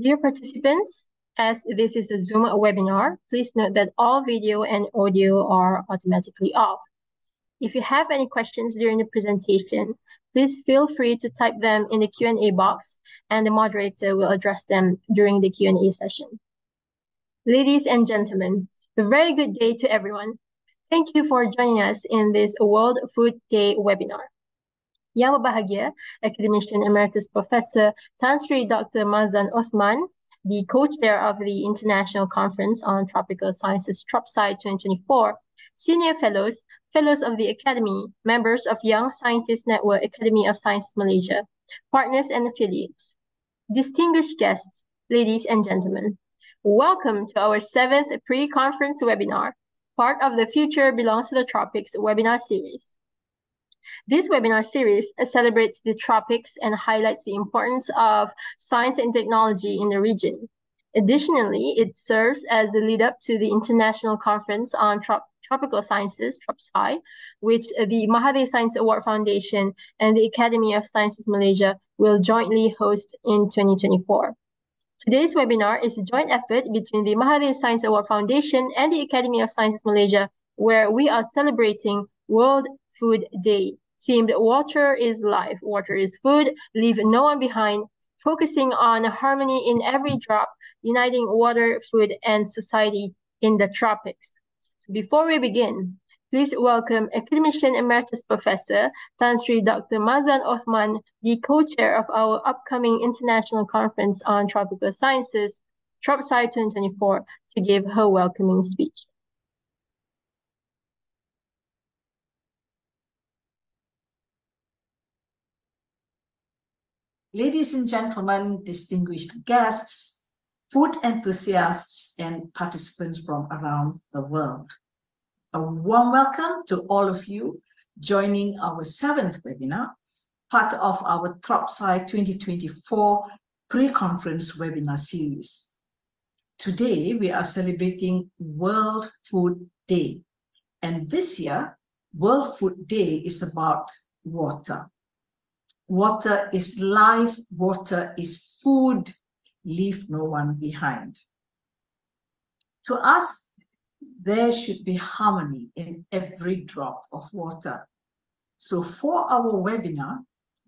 Dear participants, as this is a Zoom webinar, please note that all video and audio are automatically off. If you have any questions during the presentation, please feel free to type them in the Q&A box and the moderator will address them during the Q&A session. Ladies and gentlemen, a very good day to everyone. Thank you for joining us in this World Food Day webinar. Yang berbahagia, Academician Emeritus Professor Tan Sri Dr. Mazlan Othman, the co-chair of the International Conference on Tropical Sciences TropSc2024, senior fellows, fellows of the Academy, members of Young Scientist Network Academy of Sciences Malaysia, partners and affiliates, distinguished guests, ladies and gentlemen, welcome to our 7th pre-conference webinar, part of the Future Belongs to the Tropics webinar series. This webinar series celebrates the tropics and highlights the importance of science and technology in the region. Additionally, it serves as a lead-up to the International Conference on Tropical Sciences, TropSci, which the Mahathir Science Award Foundation and the Academy of Sciences Malaysia will jointly host in 2024. Today's webinar is a joint effort between the Mahathir Science Award Foundation and the Academy of Sciences Malaysia, where we are celebrating World Food Day, themed Water is Life, Water is Food, Leave No One Behind, focusing on harmony in every drop, uniting water, food, and society in the tropics. So before we begin, please welcome Academician Emeritus Professor Tan Sri Dr. Mazlan Othman, the co-chair of our upcoming International Conference on Tropical Sciences, TropSci 2024, to give her welcoming speech. Ladies and gentlemen, distinguished guests, food enthusiasts, and participants from around the world. A warm welcome to all of you joining our 7th webinar, part of our TropSci 2024 pre-conference webinar series. Today, we are celebrating World Food Day. And this year, World Food Day is about water. Water is life, water is food, leave no one behind. To us, there should be harmony in every drop of water. So for our webinar,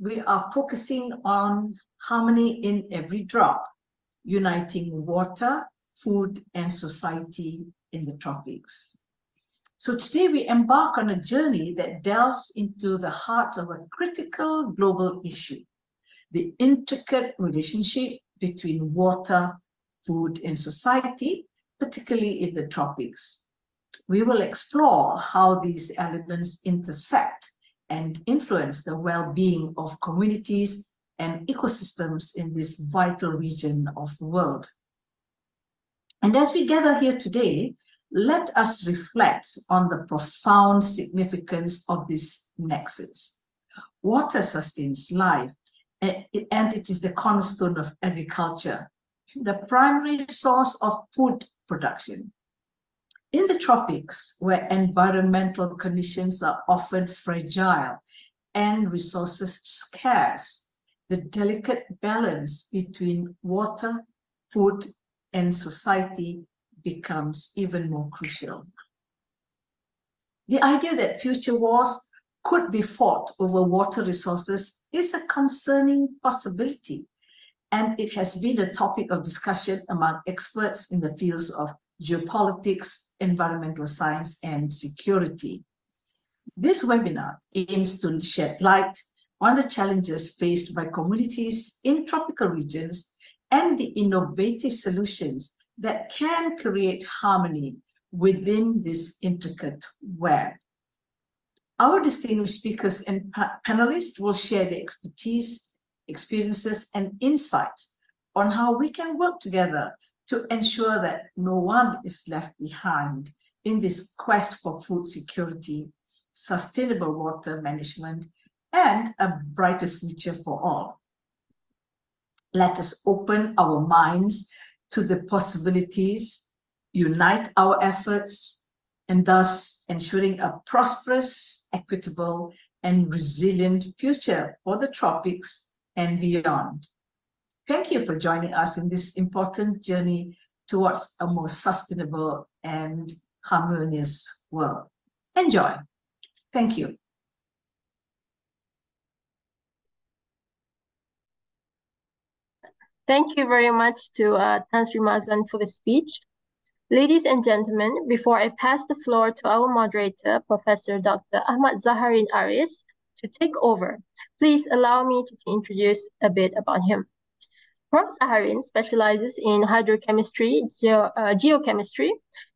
we are focusing on harmony in every drop, uniting water, food, and society in the tropics. So today we embark on a journey that delves into the heart of a critical global issue, the intricate relationship between water, food, and society, particularly in the tropics. We will explore how these elements intersect and influence the well-being of communities and ecosystems in this vital region of the world. And as we gather here today, let us reflect on the profound significance of this nexus. Water sustains life, and it is the cornerstone of agriculture, the primary source of food production. In the tropics, where environmental conditions are often fragile and resources scarce, the delicate balance between water, food, and society becomes even more crucial. The idea that future wars could be fought over water resources is a concerning possibility, and it has been a topic of discussion among experts in the fields of geopolitics, environmental science, and security. This webinar aims to shed light on the challenges faced by communities in tropical regions and the innovative solutions that can create harmony within this intricate web. Our distinguished speakers and panelists will share their expertise, experiences, and insights on how we can work together to ensure that no one is left behind in this quest for food security, sustainable water management, and a brighter future for all. Let us open our minds to the possibilities, unite our efforts, and thus ensuring a prosperous, equitable, and resilient future for the tropics and beyond. Thank you for joining us in this important journey towards a more sustainable and harmonious world. Enjoy. Thank you. Thank you very much to Tan Sri Mazlan for the speech. Ladies and gentlemen, before I pass the floor to our moderator, Professor Dr. Ahmad Zaharin Aris, to take over, please allow me to introduce a bit about him. Prof. Zaharin specializes in hydrochemistry, geochemistry,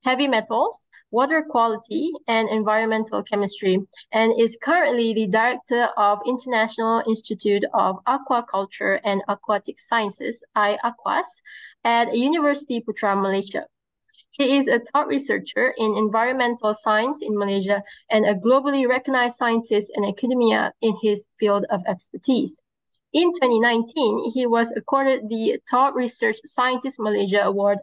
heavy metals, water quality, and environmental chemistry, and is currently the director of International Institute of Aquaculture and Aquatic Sciences, IAQUAS, at University Putra, Malaysia. He is a top researcher in environmental science in Malaysia and a globally recognized scientist in academia in his field of expertise. In 2019, he was accorded the Top Research Scientist Malaysia Award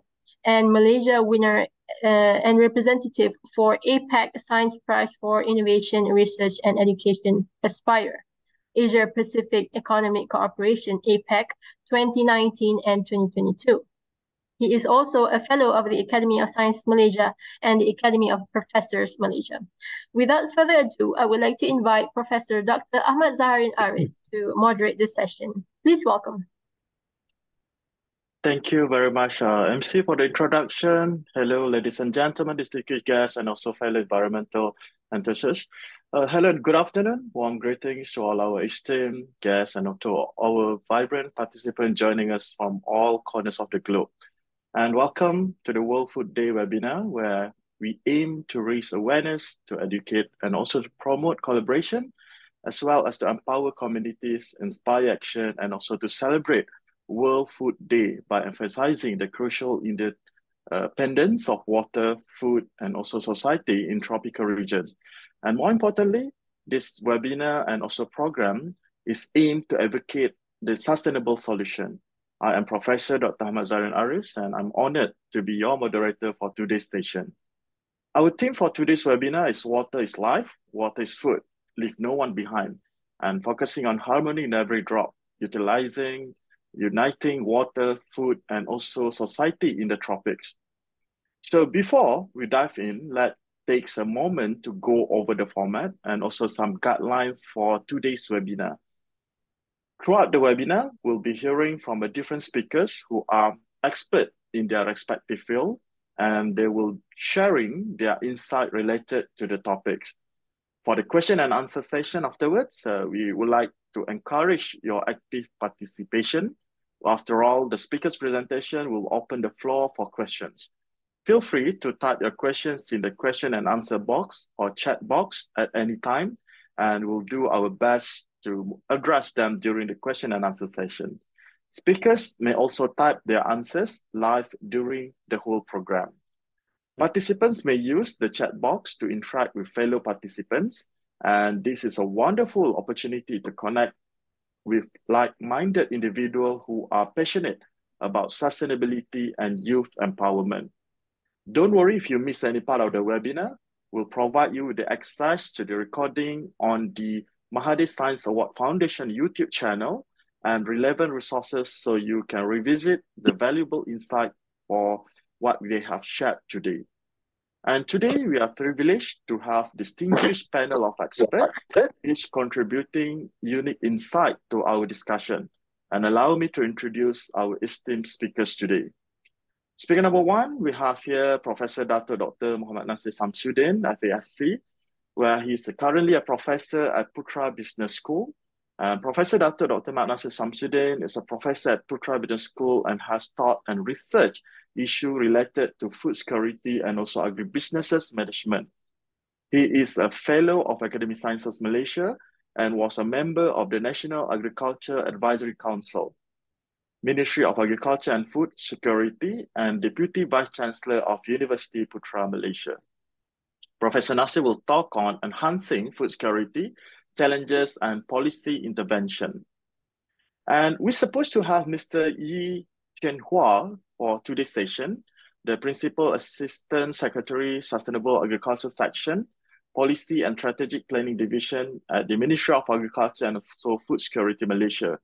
and Malaysia winner and representative for APAC Science Prize for Innovation, Research and Education, Aspire, Asia Pacific Economic Cooperation, APEC, 2019 and 2022. He is also a fellow of the Academy of Sciences Malaysia and the Academy of Professors Malaysia. Without further ado, I would like to invite Professor Dr. Ahmad Zaharin Aris to moderate this session. Please welcome. Thank you very much, MC, for the introduction. Hello, ladies and gentlemen, distinguished guests, and also fellow environmental enthusiasts. Hello and good afternoon. Warm greetings to all our esteemed guests and to our vibrant participants joining us from all corners of the globe. And welcome to the World Food Day webinar, where we aim to raise awareness, to educate, and also to promote collaboration, as well as to empower communities, inspire action, and also to celebrate World Food Day by emphasizing the crucial interdependence of water, food, and also society in tropical regions. And more importantly, this webinar and also program is aimed to advocate the sustainable solution. I am Professor Dr. Ahmad Zaharin Aris, and I'm honored to be your moderator for today's session. Our theme for today's webinar is Water is Life, Water is Food, Leave No One Behind, and focusing on harmony in every drop, uniting water, food, and also society in the tropics. So before we dive in, let's take a moment to go over the format and also some guidelines for today's webinar. Throughout the webinar, we'll be hearing from different speakers who are expert in their respective field, and they will sharing their insight related to the topics. For the question and answer session afterwards, we would like to encourage your active participation. After all, the speaker's presentation will open the floor for questions. Feel free to type your questions in the question and answer box or chat box at any time, and we'll do our best to address them during the question and answer session. Speakers may also type their answers live during the whole program. Participants may use the chat box to interact with fellow participants, and this is a wonderful opportunity to connect with like-minded individuals who are passionate about sustainability and youth empowerment. Don't worry if you miss any part of the webinar. We'll provide you with the access to the recording on the Mahathir Science Award Foundation YouTube channel and relevant resources so you can revisit the valuable insight for what they have shared today. And today we are privileged to have distinguished panel of experts, each contributing unique insight to our discussion. And allow me to introduce our esteemed speakers today. Speaker number one, we have here Professor Dr. Mahathir Samsudin, FASC, where he's currently a professor at Putra Business School. Professor Dr. Mahathir Samsudin is a professor at Putra Business School and has taught and researched issues related to food security and also agribusinesses management. He is a fellow of Academy of Sciences Malaysia and was a member of the National Agriculture Advisory Council, Ministry of Agriculture and Food Security, and Deputy Vice Chancellor of University Putra Malaysia. Professor Nasir will talk on enhancing food security, challenges, and policy intervention. And we're supposed to have Mr. Yi Qianhua for today's session, the Principal Assistant Secretary, Sustainable Agriculture Section, Policy and Strategic Planning Division at the Ministry of Agriculture and also Food Security Malaysia.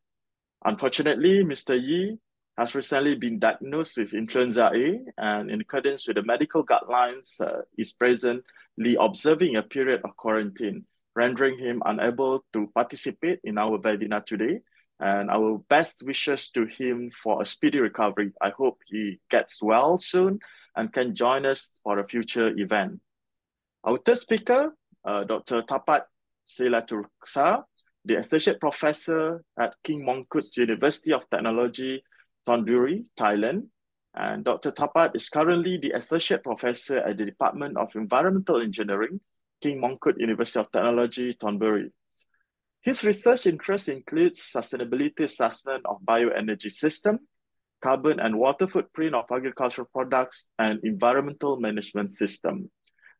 Unfortunately, Mr. Yi has recently been diagnosed with influenza A, and in accordance with the medical guidelines, is presently observing a period of quarantine, rendering him unable to participate in our webinar today. And our best wishes to him for a speedy recovery. I hope he gets well soon and can join us for a future event. Our third speaker, Dr. Tapat Selatursa, the Associate Professor at King Mongkut's University of Technology, Thonburi, Thailand. And Dr. Tapat is currently the Associate Professor at the Department of Environmental Engineering, King Mongkut University of Technology, Thonburi. His research interests includes sustainability assessment of bioenergy system, carbon and water footprint of agricultural products, and environmental management system.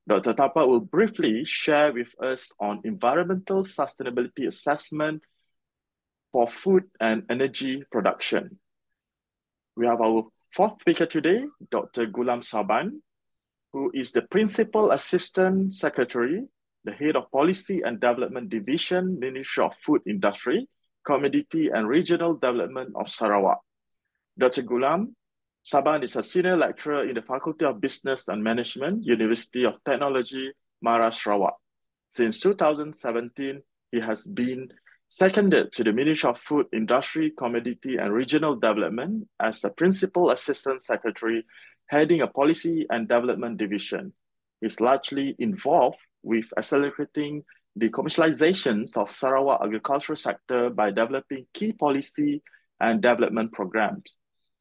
Dr. Tapat will briefly share with us on environmental sustainability assessment for food and energy production. We have our fourth speaker today, Dr. Gulam Saban, who is the Principal Assistant Secretary, the Head of Policy and Development Division, Ministry of Food Industry, Commodity and Regional Development of Sarawak. Dr. Gulam Saban is a Senior Lecturer in the Faculty of Business and Management, University of Technology, Mara, Sarawak. Since 2017, he has been seconded to the Ministry of Food Industry, Commodity and Regional Development as the Principal Assistant Secretary, heading a Policy and Development Division. He's largely involved with accelerating the commercializations of Sarawak agricultural sector by developing key policy and development programs.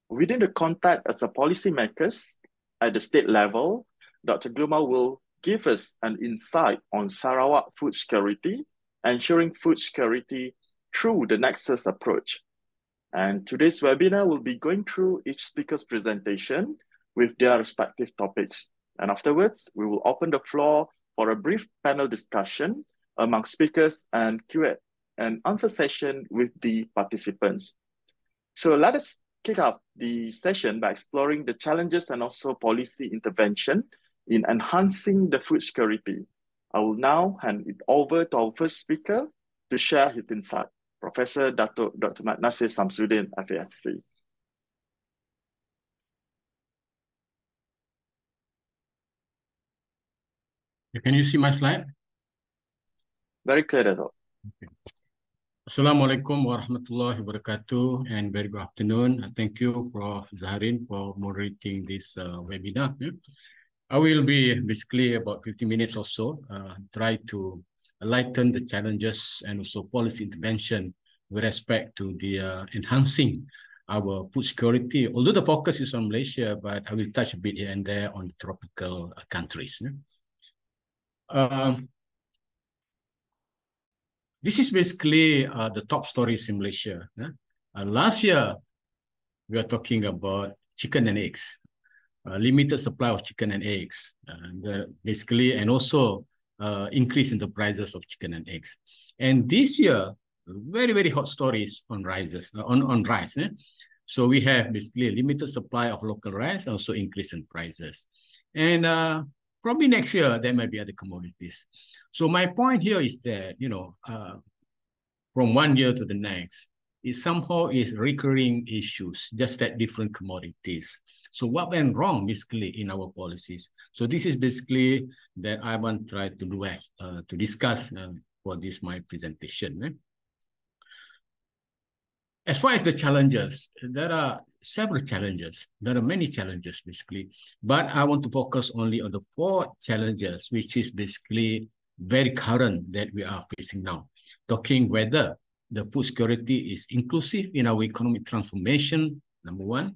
Within the context as a policymakers at the state level, Dr. Gluma will give us an insight on Sarawak food security, ensuring food security through the Nexus approach. And today's webinar will be going through each speaker's presentation with their respective topics. And afterwards, we will open the floor for a brief panel discussion among speakers and Q&A session with the participants. So let us kick off the session by exploring the challenges and also policy intervention in enhancing the food security. I will now hand it over to our first speaker to share his insight, Professor Dr. Mahathir Samsudin, FASC. Can you see my slide? Very clear, Dato'. Okay. Assalamualaikum warahmatullahi wabarakatuh, and very good afternoon. Thank you, Prof. Zaharin, for moderating this webinar. I will be basically about 50 minutes or so, try to lighten the challenges and also policy intervention with respect to the enhancing our food security. Although the focus is on Malaysia, but I will touch a bit here and there on the tropical countries. This is basically the top stories in Malaysia. Last year, we are talking about chicken and eggs, limited supply of chicken and eggs, basically, and also increase in the prices of chicken and eggs. And this year, very, very hot stories on rices, on rice. So we have basically a limited supply of local rice, and also increase in prices. And probably next year, there might be other commodities. So my point here is that, from one year to the next, it somehow is recurring issues, just that different commodities. So what went wrong basically in our policies? So this is basically that I want to try to do to discuss for this my presentation. As far as the challenges, there are several challenges. There are many challenges basically, but I want to focus only on the 4 challenges, which is basically very current that we are facing now. Talking whether the food security is inclusive in our economic transformation, number 1.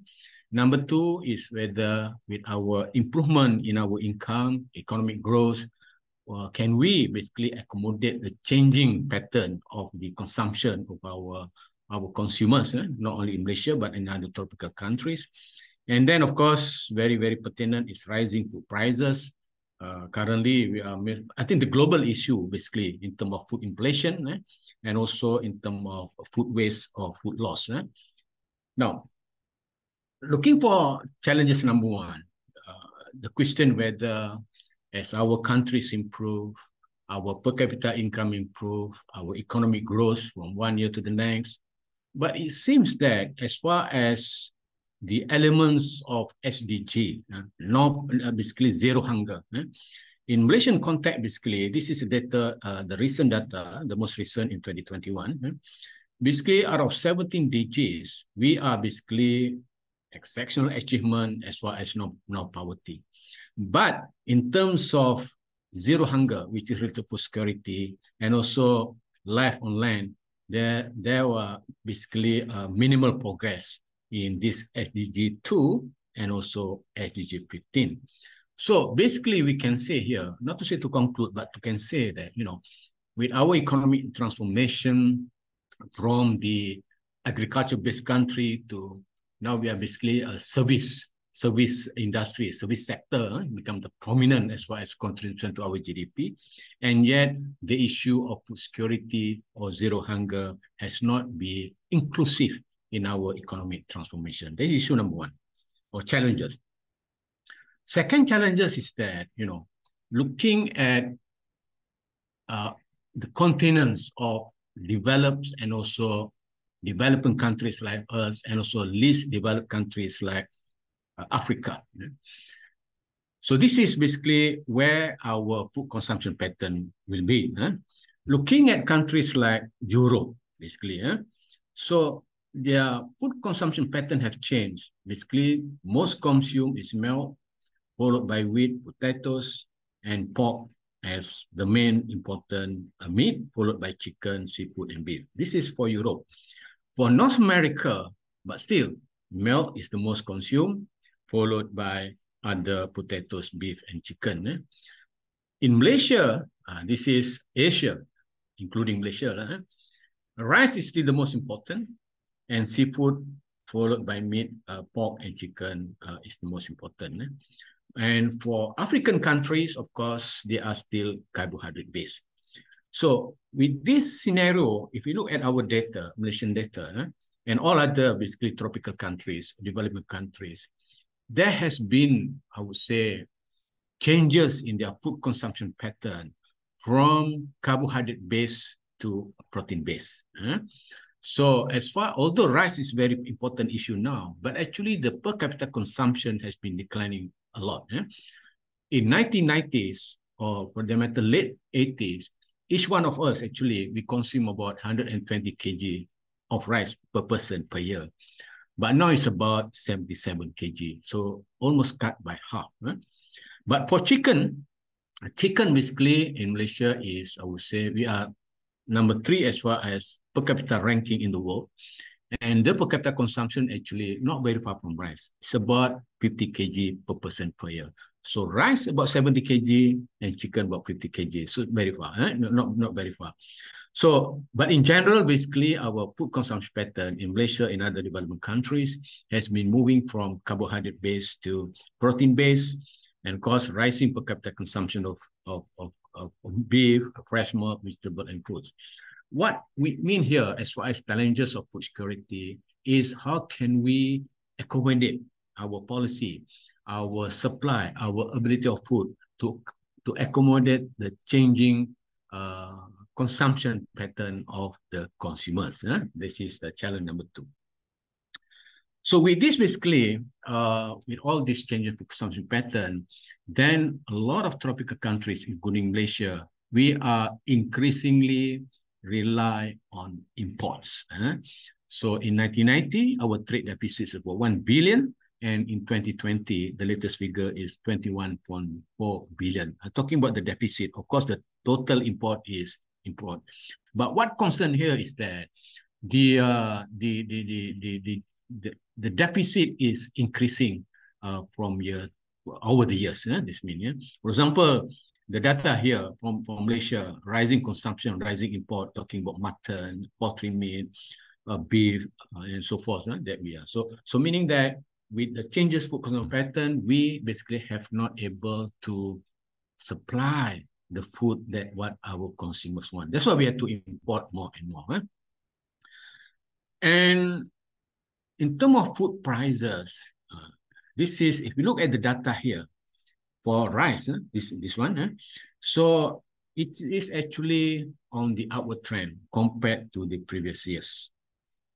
Number 2 is whether with our improvement in our income, economic growth, can we basically accommodate the changing pattern of the consumption of our consumers, not only in Malaysia, but in other tropical countries. And then, of course, very, very pertinent is rising food prices. Currently, I think the global issue, basically, in terms of food inflation, and also in terms of food waste or food loss. Now, looking for challenges number 1, the question whether as our countries improve, our per capita income improve, our economic growth from one year to the next, But it seems that as far as the elements of SDG, basically zero hunger. In Malaysian context, basically, this is data, the recent data, the most recent in 2021. Basically, out of 17 DGs, we are basically exceptional achievement as far as no poverty. But in terms of zero hunger, which is related to security, and also life on land, there were basically minimal progress in this SDG 2 and also SDG 15. So basically, we can say here, not to say to conclude, but to can say that, with our economic transformation from the agriculture-based country to now we are basically a service industry, service sector become the prominent as far as contribution to our GDP. And yet the issue of food security or zero hunger has not been inclusive in our economic transformation. That is issue number one, or challenges. Second challenges is that, looking at the continents of developed and also developing countries like us, and also least developed countries like Africa. So this is basically where our food consumption pattern will be. Looking at countries like Europe, basically. So their food consumption pattern have changed. Basically, most consumed is milk, followed by wheat, potatoes, and pork as the main important meat, followed by chicken, seafood, and beef. This is for Europe. For North America, but still, milk is the most consumed, followed by other potatoes, beef, and chicken. In Malaysia, this is Asia, including Malaysia. Rice is still the most important, and seafood, followed by meat, pork, and chicken is the most important. And for African countries, of course, they are still carbohydrate-based. So with this scenario, if you look at our data, Malaysian data, and all other basically tropical countries, developing countries, there has been, I would say, changes in their food consumption pattern from carbohydrate-based to protein-based. So as far, although rice is a very important issue now, but actually the per capita consumption has been declining a lot. In 1990s, or for the matter, late 80s, each one of us actually, we consume about 120 kg of rice per person per year. But now it's about 77 kg, so almost cut by half. But for chicken basically in Malaysia is, I would say, we are number 3 as far as per capita ranking in the world. And the per capita consumption actually not very far from rice. It's about 50 kg per person per year. So rice about 70 kg and chicken about 50 kg. So very far, not very far. So, but in general, basically our food consumption pattern in Malaysia and other developing countries has been moving from carbohydrate-based to protein-based, and of course rising per capita consumption of beef, fresh milk, vegetable, and fruits. What we mean here as far as challenges of food security is how can we accommodate our policy, our supply, our ability of food to accommodate the changing consumption pattern of the consumers. This is the challenge number 2. So with this basically, with all these changes to consumption pattern, then a lot of tropical countries, including Malaysia, we are increasingly rely on imports. So in 1990, our trade deficit is about 1 billion. And in 2020, the latest figure is 21.4 billion. Talking about the deficit, of course, the total import is import. But what concern here is that the deficit is increasing from over the years. This means, for example, the data here from Malaysia, rising consumption, rising import, talking about mutton, poultry meat, beef, and so forth. That we are so meaning that with the changes food consumption pattern, we basically have not able to supply the food that what our consumers want. That's why we have to import more and more. And in terms of food prices, this is, if you look at the data here for rice, this one, so it is actually on the upward trend compared to the previous years.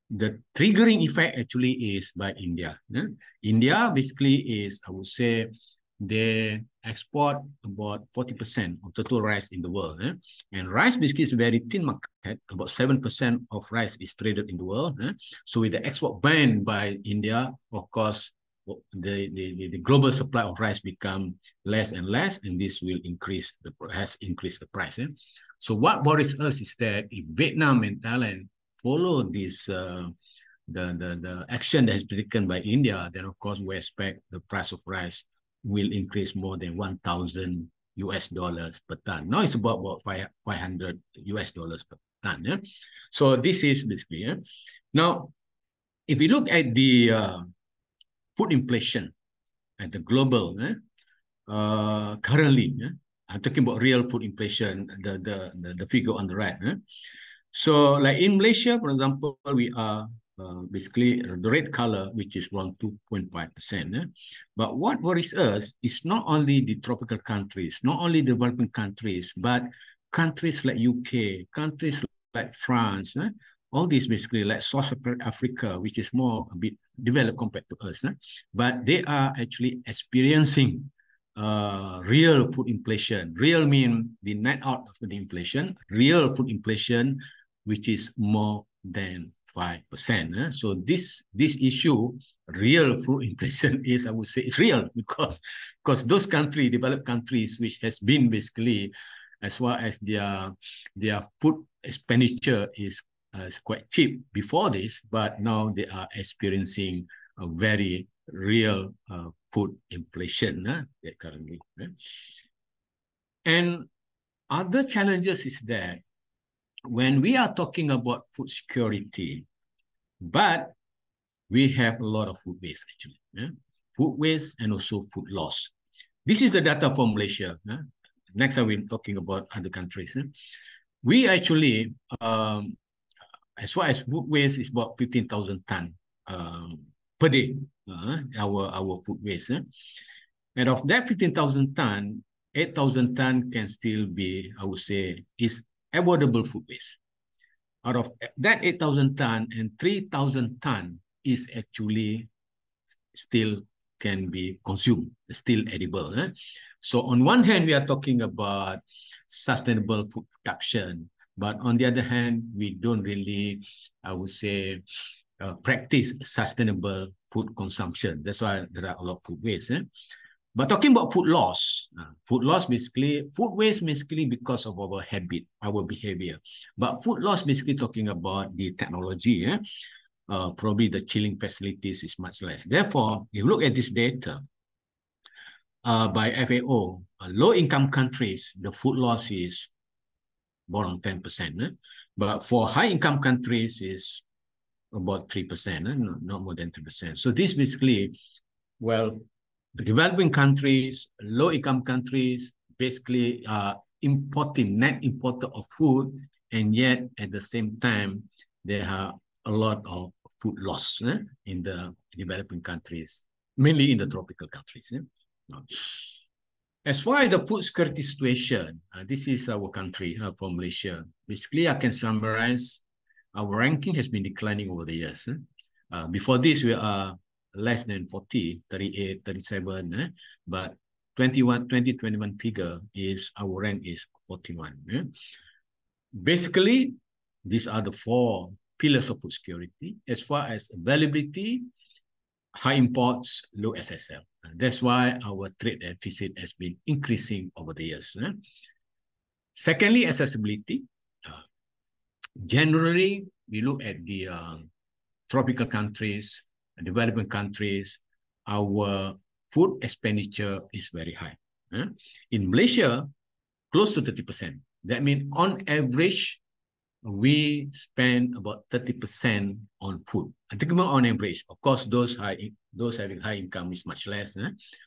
the triggering effect actually is by India. India basically is, I would say, they export about 40% of total rice in the world. And rice basically is a very thin market. About 7% of rice is traded in the world. So with the export ban by India, of course, the global supply of rice become less and less, and this will has increased the price. So what worries us is that if Vietnam and Thailand follow this the action that has been taken by India, then of course we expect the price of rice will increase more than 1,000 US dollars per ton. Now it's about 500 US dollars per ton. So this is basically. Now, if we look at the food inflation at the global, currently, I'm talking about real food inflation, the figure on the right. So like in Malaysia, for example, we are basically the red color, which is around 2.5%. But what worries us is not only the tropical countries, not only developing countries, but countries like UK, countries like France, all these basically like South Africa, which is more a bit developed compared to us. But they are actually experiencing real food inflation. Real mean the net out of the inflation, real food inflation, which is more than 5%. So this issue, real food inflation, is, I would say, it's real because those countries, developed countries, which has been basically, as far as their food expenditure is quite cheap before this, but now they are experiencing a very real food inflation currently. And other challenges is that when we are talking about food security, but we have a lot of food waste actually. Food waste and also food loss. This is the data from Malaysia. Next, I will be talking about other countries. We actually, as far as food waste, is about 15,000 tons per day, our food waste. And of that 15,000 tons, 8,000 tons can still be, I would say, is avoidable food waste. Out of that 8,000 tons, and 3,000 tons is actually still can be consumed, still edible. So on one hand, we are talking about sustainable food production, but on the other hand, we don't really, I would say, practice sustainable food consumption. That's why there are a lot of food waste. But talking about food loss basically, food waste basically because of our habit, our behavior. But food loss basically talking about the technology. Probably the chilling facilities is much less. Therefore, if you look at this data by FAO, low-income countries, the food loss is around 10%. But for high-income countries is about 3%, not more than 3%. So this basically, well, developing countries, low-income countries, basically are net importer of food, and yet at the same time, there are a lot of food loss in the developing countries, mainly in the tropical countries. As far as the food security situation, this is our country from Malaysia. Basically, I can summarize, our ranking has been declining over the years. Before this, we are less than 40, 38, 37, but 2021 figure is our rank is 41. Basically, these are the 4 pillars of food security. As far as availability, high imports, low SSL. That's why our trade deficit has been increasing over the years. Secondly, accessibility. Generally, we look at the tropical countries, developing countries, our food expenditure is very high. In Malaysia, close to 30%. That means on average, we spend about 30% on food. I'm talking about on average. Of course, those having high income is much less.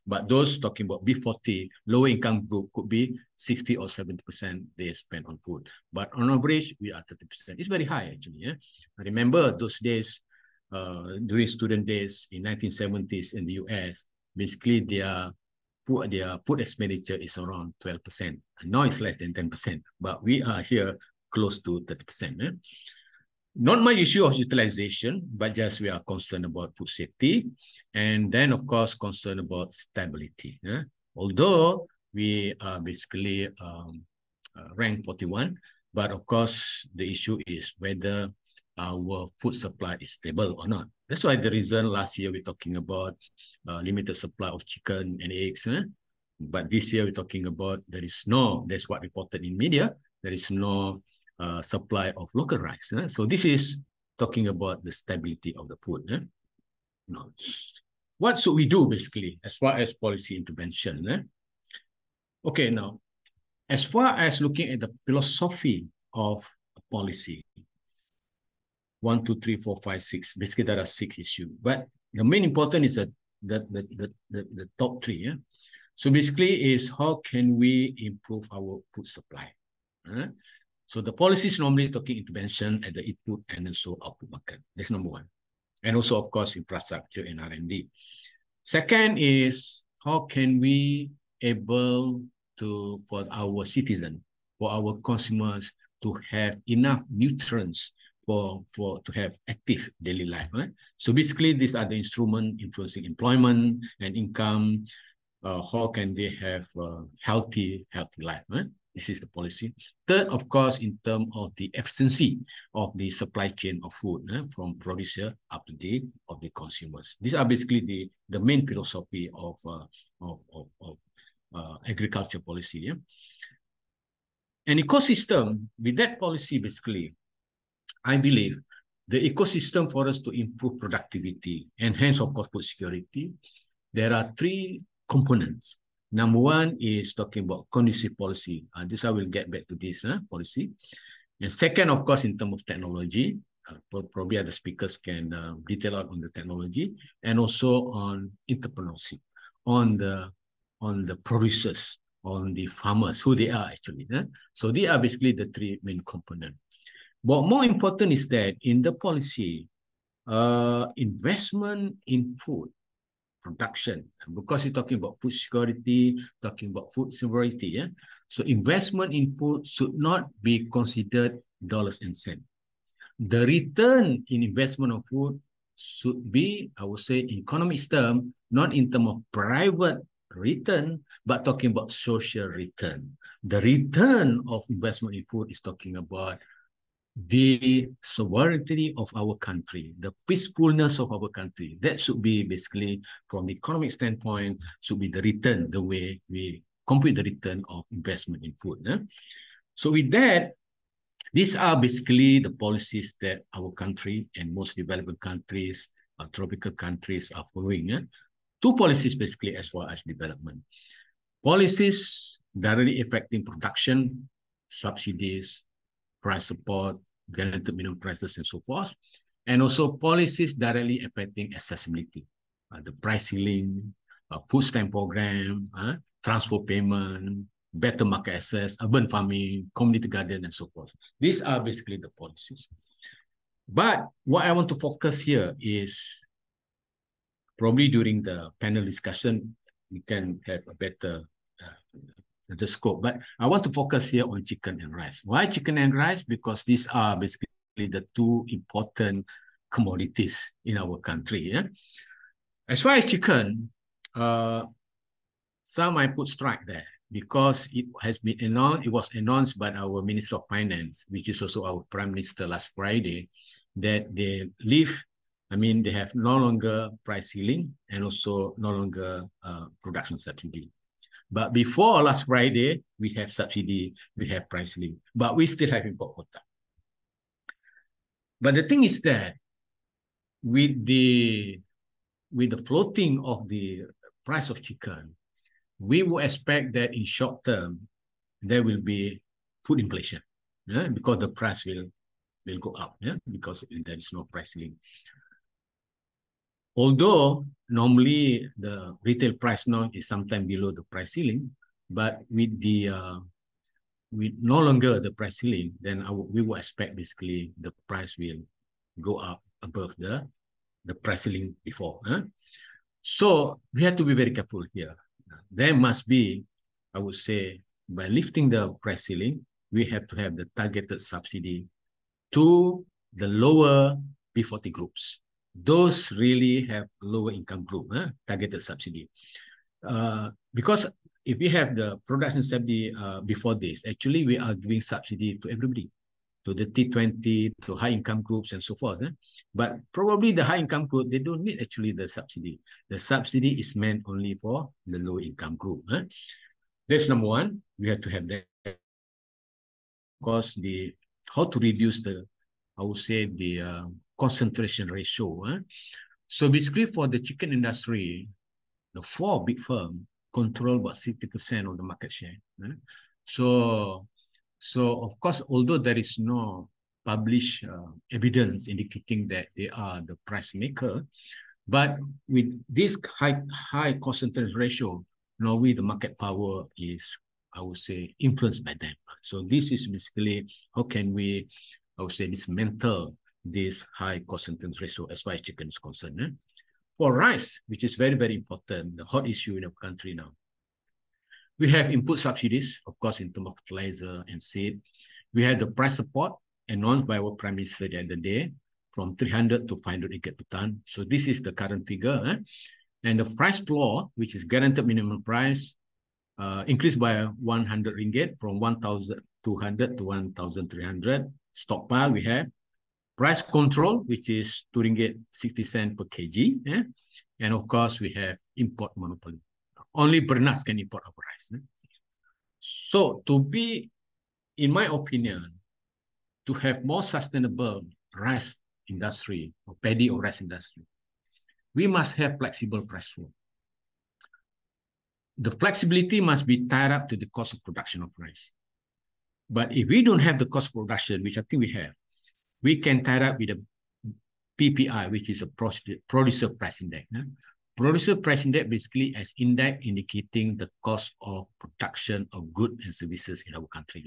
But those talking about B40, lower income group could be 60 or 70% they spend on food. But on average, we are 30%. It's very high actually. I remember those days, during student days in 1970s in the US, basically their food expenditure is around 12%. And now it's less than 10%, but we are here close to 30%. Not much issue of utilization, but just we are concerned about food safety, and then of course concerned about stability. Although we are basically ranked 41, but of course the issue is whether our food supply is stable or not. That's why the reason last year we're talking about limited supply of chicken and eggs. But this year we're talking about that's what reported in media, there is no supply of local rice. So this is talking about the stability of the food. No. What should we do basically as far as policy intervention? Okay, now, as far as looking at the philosophy of policy, 1, 2, 3, 4, 5, 6. Basically, there are 6 issues. But the main important is the top 3. Yeah? So basically is how can we improve our food supply? So the policy is normally talking intervention at the input and also output market. That's number 1. And also, of course, infrastructure and R&D. Second is how can we able to, for our citizens, for our consumers to have enough nutrients to have active daily life. So basically, these are the instruments influencing employment and income. How can they have healthy life? This is the policy. Third, of course, in terms of the efficiency of the supply chain of food from producer up to the of the consumers. These are basically the main philosophy of agriculture policy. Yeah? An ecosystem with that policy, basically, I believe the ecosystem for us to improve productivity and hence, of course, food security, there are 3 components. Number 1 is talking about conducive policy. This I will get back to this policy. And second, of course, in terms of technology, probably other speakers can detail out on the technology and also on entrepreneurship, on the producers, on the farmers, who they are actually. So they are basically the 3 main components. But more important is that in the policy, investment in food production, because you're talking about food security, talking about food sovereignty. Yeah? So investment in food should not be considered dollars and cents. The return in investment of food should be, I would say, in economics term, not in terms of private return, but talking about social return. The return of investment in food is talking about the sovereignty of our country, the peacefulness of our country. That should be basically, from the economic standpoint, should be the return, the way we compute the return of investment in food. So with that, these are basically the policies that our country and most developing countries, tropical countries are following. 2 policies basically as far as development. Policies directly affecting production, subsidies, price support, guaranteed minimum prices, and so forth. And also policies directly affecting accessibility, the price ceiling, food stamp program, transport payment, better market access, urban farming, community garden, and so forth. These are basically the policies. But what I want to focus here is probably during the panel discussion, we can have a better the scope. But I want to focus here on chicken and rice. Why chicken and rice? Because these are basically the 2 important commodities in our country. Yeah? As far as chicken, some I put strike there because it has been announced, it was announced by our Minister of Finance, which is also our Prime Minister last Friday, that they they have no longer price ceiling and also no longer production subsidy. But before last Friday, we have subsidy, we have price ceiling, but we still have import quota. But the thing is that with the floating of the price of chicken, we will expect that in short term, there will be food inflation, because the price will go up, because there is no price ceiling. Although normally the retail price now is sometimes below the price ceiling, but with no longer the price ceiling, then we will expect basically the price will go up above the price ceiling before. So we have to be very careful here. There must be, I would say, by lifting the price ceiling, we have to have the targeted subsidy to the lower P40 groups. Those really have lower income group, targeted subsidy. Because if we have the production subsidy before this, actually we are giving subsidy to everybody, to the T20, to high income groups and so forth. But probably the high income group, they don't need actually the subsidy. The subsidy is meant only for the low income group. That's number one. We have to have that. Because how to reduce the, I would say, the concentration ratio. So basically for the chicken industry, the 4 big firms control about 60% of the market share. So of course, although there is no published evidence indicating that they are the price maker, but with this high concentration ratio, normally the market power is, I would say, influenced by them. So this is basically how can we, I would say, dismantle this high concentration ratio as far as chicken is concerned. For rice, which is very, very important, the hot issue in our country now. We have input subsidies, of course, in terms of fertilizer and seed. We have the price support announced by our Prime Minister the other day from 300 to 500 ringgit per ton. So this is the current figure. And the price floor, which is guaranteed minimum price, increased by 100 ringgit from 1,200 to 1,300. Stockpile we have. Price control, which is 2 ringgit 60 cents per kg. And of course, we have import monopoly. Only Bernas can import our rice. So to be, in my opinion, to have more sustainable rice industry or paddy or rice industry, we must have flexible price flow. The flexibility must be tied up to the cost of production of rice. But if we don't have the cost of production, which I think we have, we can tie up with a PPI, which is a producer price index. Producer price index basically as index indicating the cost of production of goods and services in our country.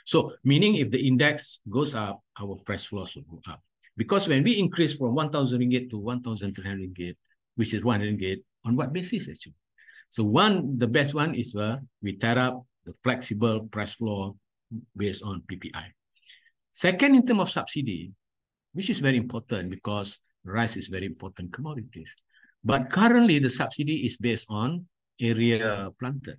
So meaning if the index goes up, our price flows will go up. Because when we increase from 1,000 ringgit to 1,300 ringgit, which is 100 ringgit, on what basis actually? So the best one is we tie up the flexible price floor based on PPI. Second, in terms of subsidy, which is very important because rice is very important commodities. But currently, the subsidy is based on area planted.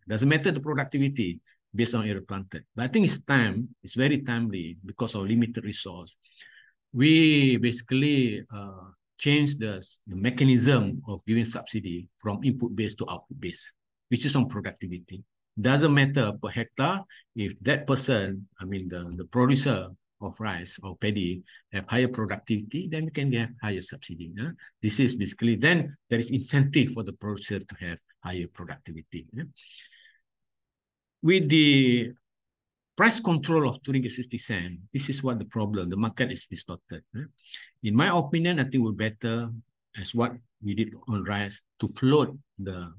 Doesn't matter the productivity based on area planted. But I think it's very timely because of limited resource. We basically change the mechanism of giving subsidy from input-based to output-based, which is on productivity. Doesn't matter per hectare, if that person, I mean the producer of rice or paddy have higher productivity, then we can get higher subsidy. This is basically, then there is incentive for the producer to have higher productivity. With the price control of 2 ringgit 60 cents, this is what the problem, the market is distorted. In my opinion, I think we're better as what we did on rice to float the,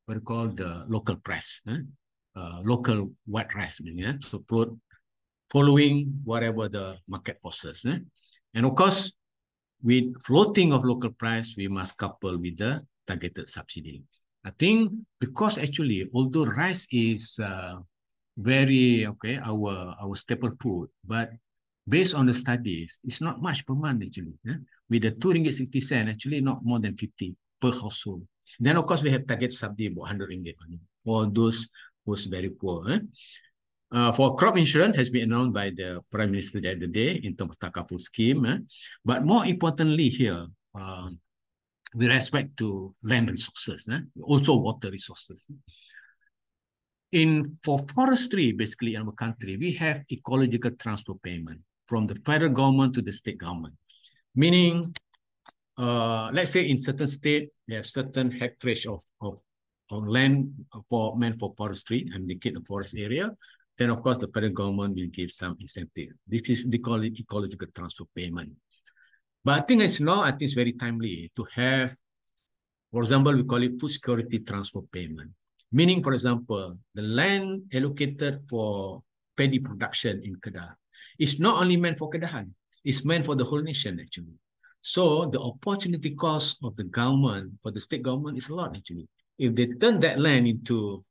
what we call the local price, local white rice, to float following whatever the market forces. And of course, with floating of local price, we must couple with the targeted subsidy. I think because actually, although rice is very, okay, our staple food, but based on the studies, it's not much per month actually. With the 2 ringgit 60 cents, actually not more than 50 per household. Then of course, we have target subsidy about 100 ringgit for those who's very poor. For crop insurance has been announced by the Prime Minister the other day in terms of Takaful scheme. But more importantly here, with respect to land resources, also water resources. For forestry, basically in our country, we have ecological transfer payment from the federal government to the state government. Meaning, let's say in certain state, they have certain hectares of land meant for forestry and indicate the forest area. Then of course the federal government will give some incentive. They call it ecological transfer payment. But I think it's very timely to have, for example, we call it food security transfer payment. Meaning, for example, the land allocated for paddy production in Kedah is not only meant for Kedahan, it's meant for the whole nation actually. So the opportunity cost of the government, for the state government, is a lot actually. If they turn that land into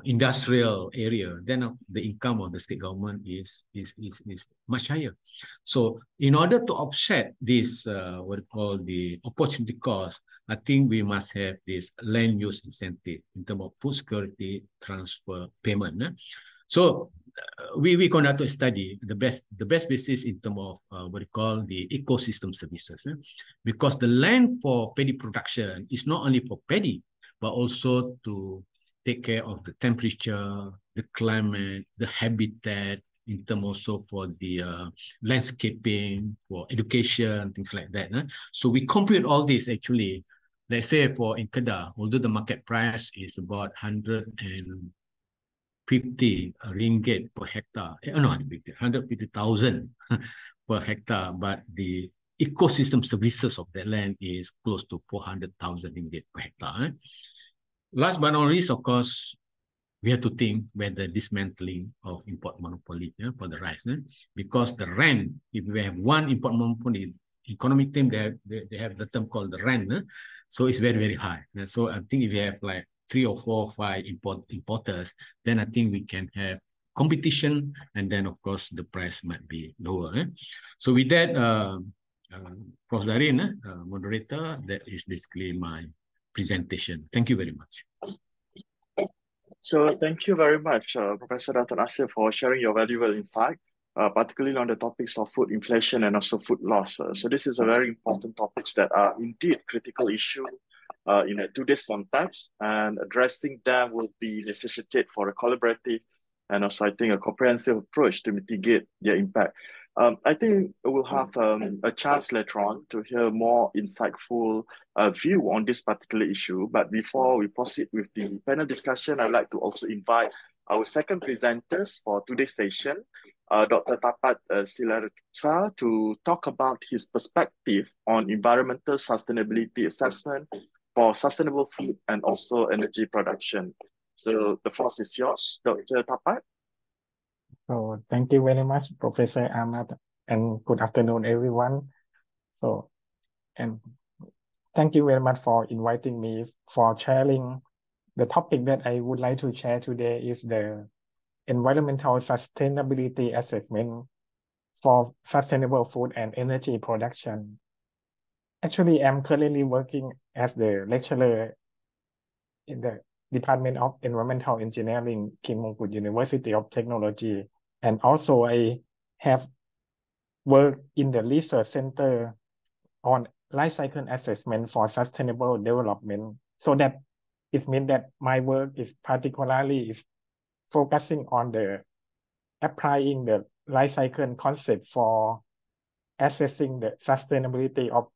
industrial area, then the income of the state government is much higher. So in order to offset this, what we call the opportunity cost, I think we must have this land use incentive in terms of food security transfer payment. So we conduct a study, the best basis in terms of what we call the ecosystem services, because the land for paddy production is not only for paddy, but also to take care of the temperature, the climate, the habitat, in terms also for the landscaping, for education, things like that. So we compute all this actually. Let's say in Kedah, although the market price is about 150 ringgit per hectare, 150,000 per hectare, but the ecosystem services of that land is close to 400,000 ringgit per hectare. Last but not least, of course, we have to think whether dismantling of import monopoly for the rice, because the rent, if we have one import monopoly, economic team, they have the term called the rent, so it's very, very high. So I think if you have like 3 or 4 or 5 importers, then I think we can have competition, and then of course the price might be lower. So with that, Prof. Darin, moderator, that is basically my presentation. Thank you very much. So thank you very much, Professor Dr. Nasir, for sharing your valuable insight, particularly on the topics of food inflation and also food loss. So this is a very important topics that are indeed critical issue in today's context, and addressing them will be necessitate for a collaborative and also I think a comprehensive approach to mitigate their impact. I think we'll have a chance later on to hear more insightful view on this particular issue. But before we proceed with the panel discussion, I'd like to also invite our second presenters for today's session, Dr. Tapat Silaritsa, to talk about his perspective on environmental sustainability assessment for sustainable food and also energy production. So the floor is yours, Dr. Tapat. So thank you very much, Professor Ahmad, and good afternoon, everyone. So, and thank you very much for inviting me for sharing. The topic that I would like to share today is the environmental sustainability assessment for sustainable food and energy production. Actually, I'm currently working as the lecturer in the Department of Environmental Engineering, King Mongkut University of Technology. And also I have worked in the research center on life cycle assessment for sustainable development. So that it means that my work is particularly focusing on the applying the life cycle concept for assessing the sustainability of.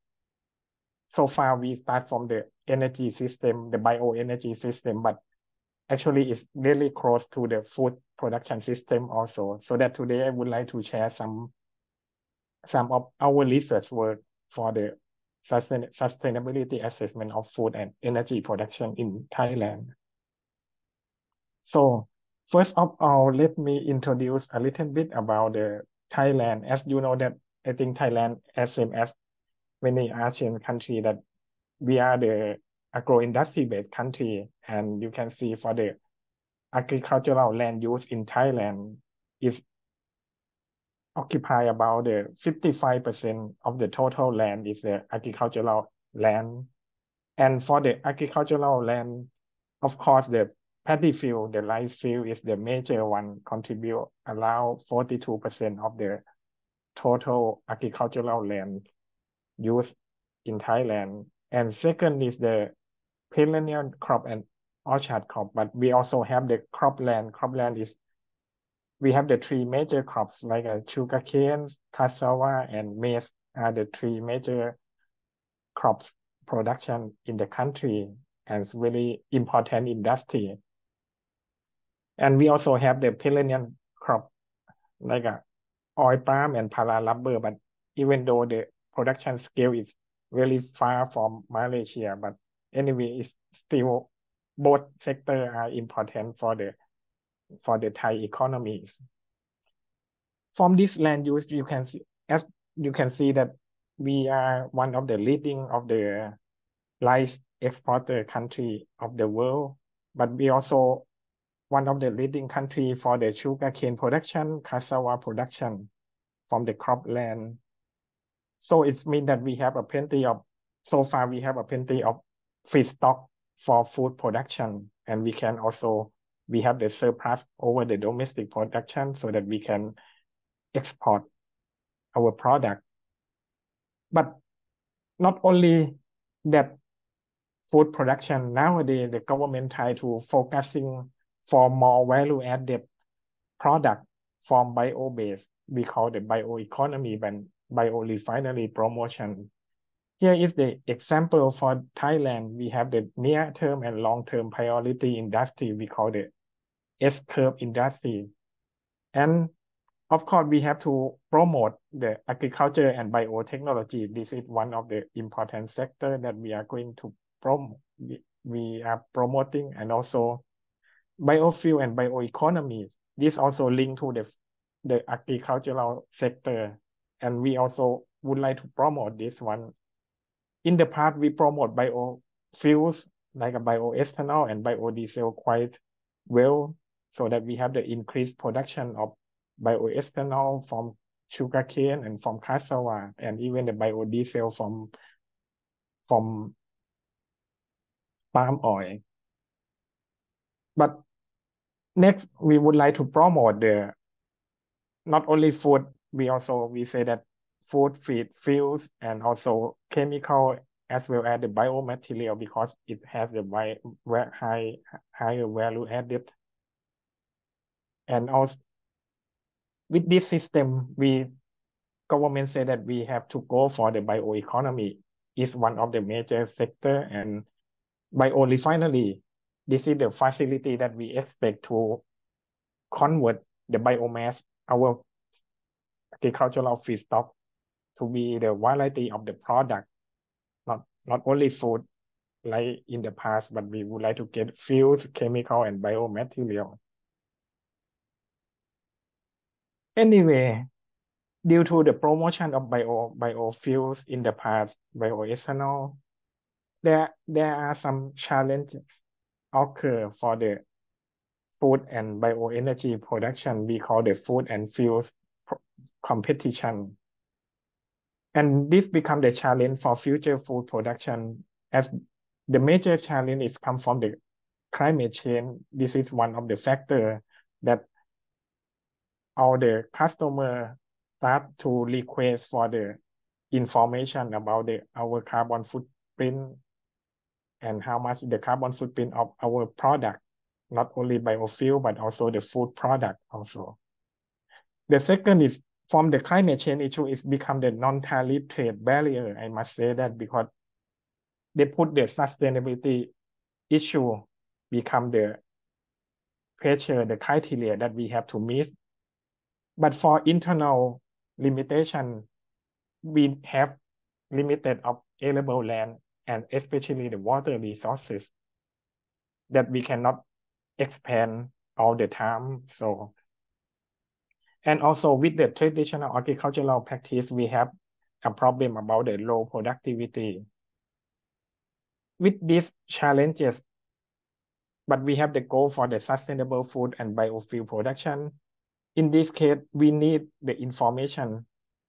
So far, we start from the energy system, the bioenergy system, but actually it's really close to the food production system also. So that today I would like to share some of our research work for the sustainability assessment of food and energy production in Thailand. So first of all, let me introduce a little bit about the Thailand. As you know that I think Thailand, as same as many Asian countries, that we are the agro-industry based country, and you can see for the agricultural land use in Thailand is occupy about 55% of the total land is the agricultural land. And for the agricultural land, of course, the paddy field, the rice field is the major one, contribute around 42% of the total agricultural land used in Thailand. And second is the perennial crop and orchard crop, but we also have the cropland. Cropland is, we have the 3 major crops like sugarcane, cassava, and maize are the 3 major crops production in the country, and it's really important industry. And we also have the perennial crop like oil palm and para rubber, but even though the production scale is really far from Malaysia, but anyway, it's still both sectors are important for the Thai economies. From this land use, you can see, as you can see that we are one of the leading of the rice exporter country of the world, but we also one of the leading country for the sugarcane production, cassava production from the cropland. So it means that we have a plenty of, so far we have a plenty of feedstock for food production, and we can also, we have the surplus over the domestic production so that we can export our product. But not only that food production, nowadays the government try to focusing for more value-added product from bio-based. We call the bioeconomy and biorefinery promotion. Here is the example for Thailand. We have the near-term and long-term priority industry. We call the S-curve industry. And of course, we have to promote the agriculture and biotechnology. This is one of the important sectors that we are going to promote. We are promoting, and also biofuel and bioeconomy. This also linked to the agricultural sector, and we also would like to promote this one. In the past, we promote biofuels like a bioethanol and biodiesel quite well, so that we have the increased production of bioethanol from sugarcane and from cassava, and even the biodiesel from palm oil. But next, we would like to promote the not only food, we say that food, feed, fuels, and also chemical, as well as the biomaterial, because it has the higher value added. And also with this system, government say that we have to go for the bioeconomy is one of the major sector, and biorefinery. This is the facility that we expect to convert the biomass, our agricultural feedstock, to be the variety of the product, not only food like in the past, but we would like to get fuels, chemical, and biomaterial. Anyway, due to the promotion of biofuels in the past, bioethanol, there are some challenges occur for the food and bioenergy production. We call the food and fuels competition. And this become the challenge for future food production, as the major challenge is come from the climate change. This is one of the factors that all the customer start to request for the information about our carbon footprint and how much the carbon footprint of our product, not only biofuel, but also the food product also. The second is from the climate change issue, it's become the non-tariff trade barrier. I must say that because they put the sustainability issue become the pressure, the criteria that we have to meet. But for internal limitation, we have limited of available land, and especially the water resources that we cannot expand all the time. So, and also with the traditional agricultural practice, we have a problem about the low productivity. With these challenges, but we have the goal for the sustainable food and biofuel production. In this case, we need the information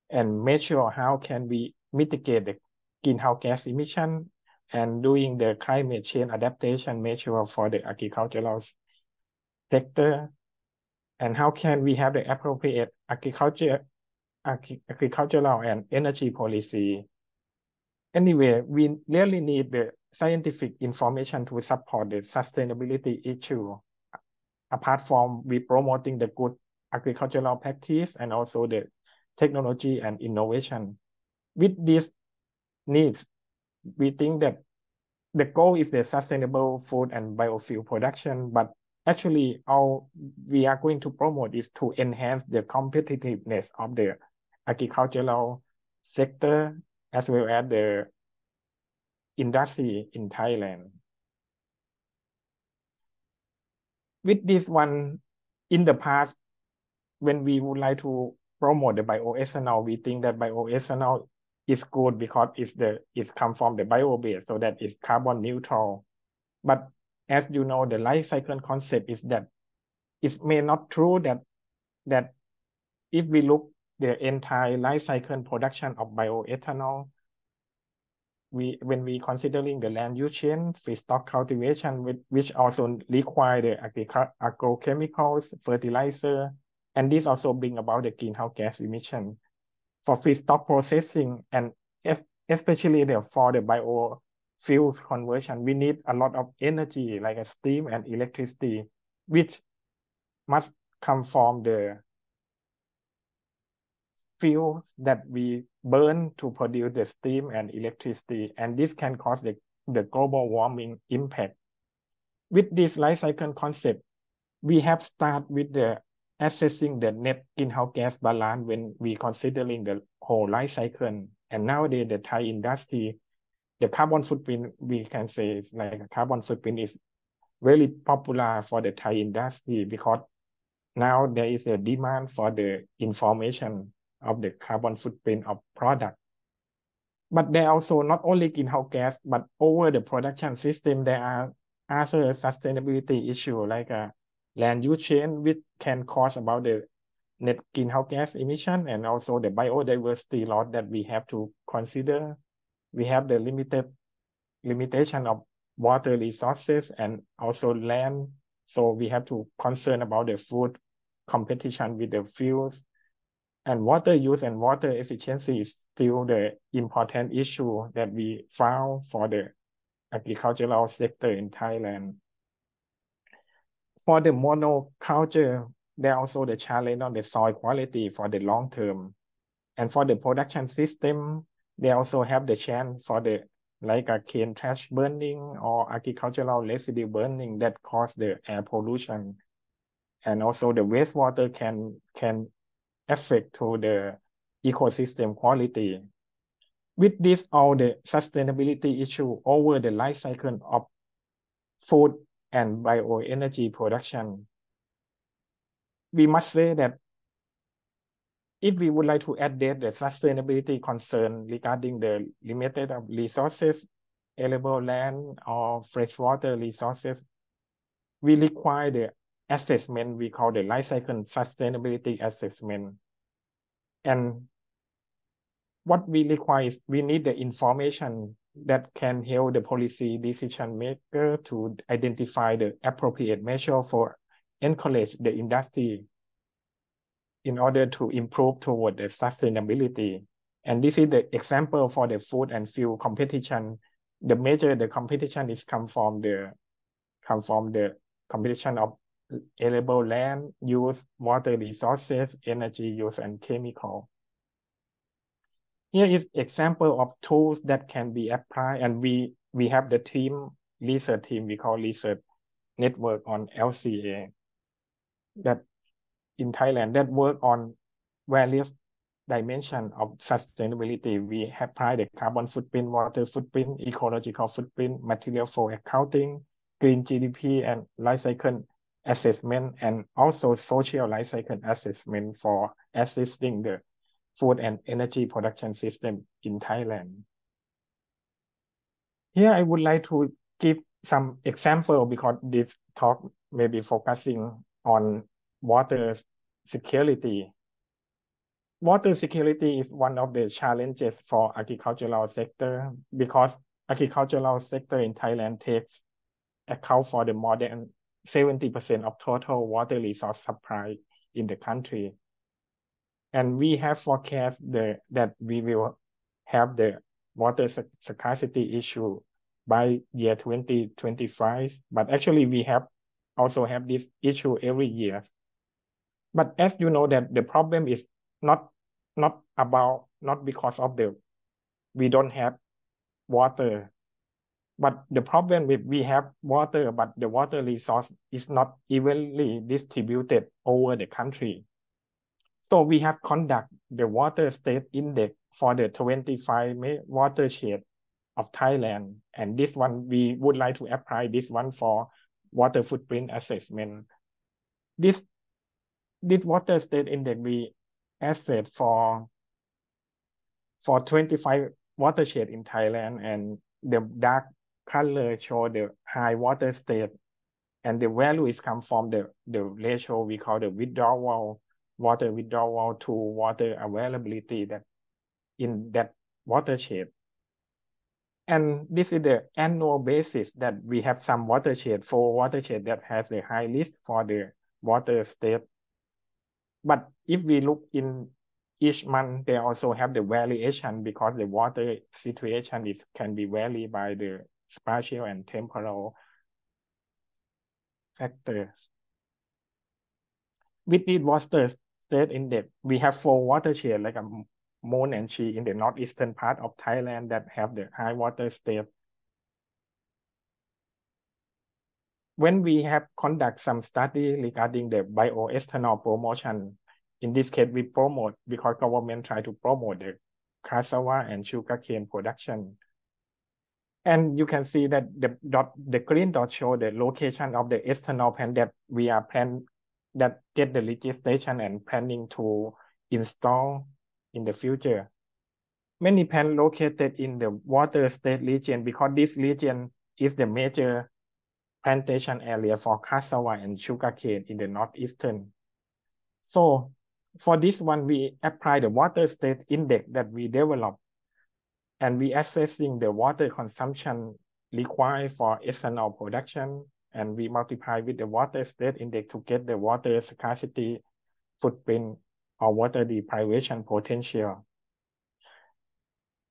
and measure how can we mitigate the greenhouse gas emission and doing the climate change adaptation measure for the agricultural sector, and how can we have the appropriate agricultural and energy policy. Anyway, we really need the scientific information to support the sustainability issue. Apart from we promoting the good agricultural practice and also the technology and innovation. With these needs, we think that the goal is the sustainable food and biofuel production, but actually all we are going to promote is to enhance the competitiveness of the agricultural sector as well as the industry in Thailand. With this one, in the past, when we would like to promote the bioethanol, we think that bioethanol is good because it's come from the bio-base, so that it's carbon neutral. But as you know, the life cycle concept is that it may not true that if we look the entire life cycle production of bioethanol, when we considering the land use change, feedstock cultivation, which also require the agrochemicals, fertilizer, and this also bring about the greenhouse gas emission. For feedstock processing and especially for the biofuels conversion, we need a lot of energy like a steam and electricity, which must come from the fuel that we burn to produce the steam and electricity, and this can cause the global warming impact. With this life cycle concept, we have started with the assessing the net greenhouse gas balance when we considering the whole life cycle. And nowadays, the Thai industry, the carbon footprint, we can say is like a carbon footprint is very popular for the Thai industry because now there is a demand for the information of the carbon footprint of product. But there are also not only greenhouse gas, but over the production system, there are other sustainability issues like land use change, which can cause about the net greenhouse gas emission, and also the biodiversity loss that we have to consider. We have the limitation of water resources and also land. So we have to concern about the food competition with the fuels. And water use and water efficiency is still the important issue that we found for the agricultural sector in Thailand. For the monoculture, there are also the challenge on the soil quality for the long term. And for the production system, they also have the chance for the like a cane trash burning or agricultural residue burning that cause the air pollution. And also the wastewater can affect to the ecosystem quality. With this, all the sustainability issue over the life cycle of food and bioenergy production, we must say that if we would like to address the sustainability concern regarding the limited of resources, available land or freshwater resources, we require the assessment we call the life cycle sustainability assessment. And what we require is we need the information that can help the policy decision maker to identify the appropriate measure for encourage the industry in order to improve toward the sustainability. And this is the example for the food and fuel competition. The competition is come from the competition of available land use, water resources, energy use, and chemical. Here is example of tools that can be applied, and we have the research team we call research network on LCA that in Thailand that work on various dimensions of sustainability. We have applied the carbon footprint, water footprint, ecological footprint, material flow accounting, green GDP, and life cycle assessment, and also social life cycle assessment for assisting the food and energy production system in Thailand. Here I would like to give some example because this talk may be focusing on water security. Water security is one of the challenges for agricultural sector because agricultural sector in Thailand takes account for the more than 70% of total water resource supply in the country. And we have forecast that we will have the water scarcity issue by year 2025. But actually we also have this issue every year. But as you know that the problem is not because of we don't have water, but the problem with we have water, but the water resource is not evenly distributed over the country. So we have conduct the water state index for the 25 watershed of Thailand. And this one, we would like to apply this one for water footprint assessment. This water state index we assess for 25 watershed in Thailand, and the dark color show the high water state And the value is come from the ratio we call the water withdrawal to water availability that in that watershed. And this is the annual basis that we have some watershed, 4 watershed that has the high list for the water state. But if we look in each month, they also have the variation because the water situation can be varied by the spatial and temporal factors. With the water state index, we have 4 watersheds like a Moon and Chi in the northeastern part of Thailand that have the high water state. When we have conduct some study regarding the bioethanol promotion, in this case we promote because government try to promote the cassava and sugarcane production. And you can see that the green dot show the location of the ethanol plant that we are that get the legislation and planning to install in the future. Many plants located in the water state region because this region is the major plantation area for cassava and sugarcane in the northeastern. So for this one, we apply the water state index that we developed, and we assessing the water consumption required for ethanol production, and we multiply with the water state index to get the water scarcity footprint or water deprivation potential.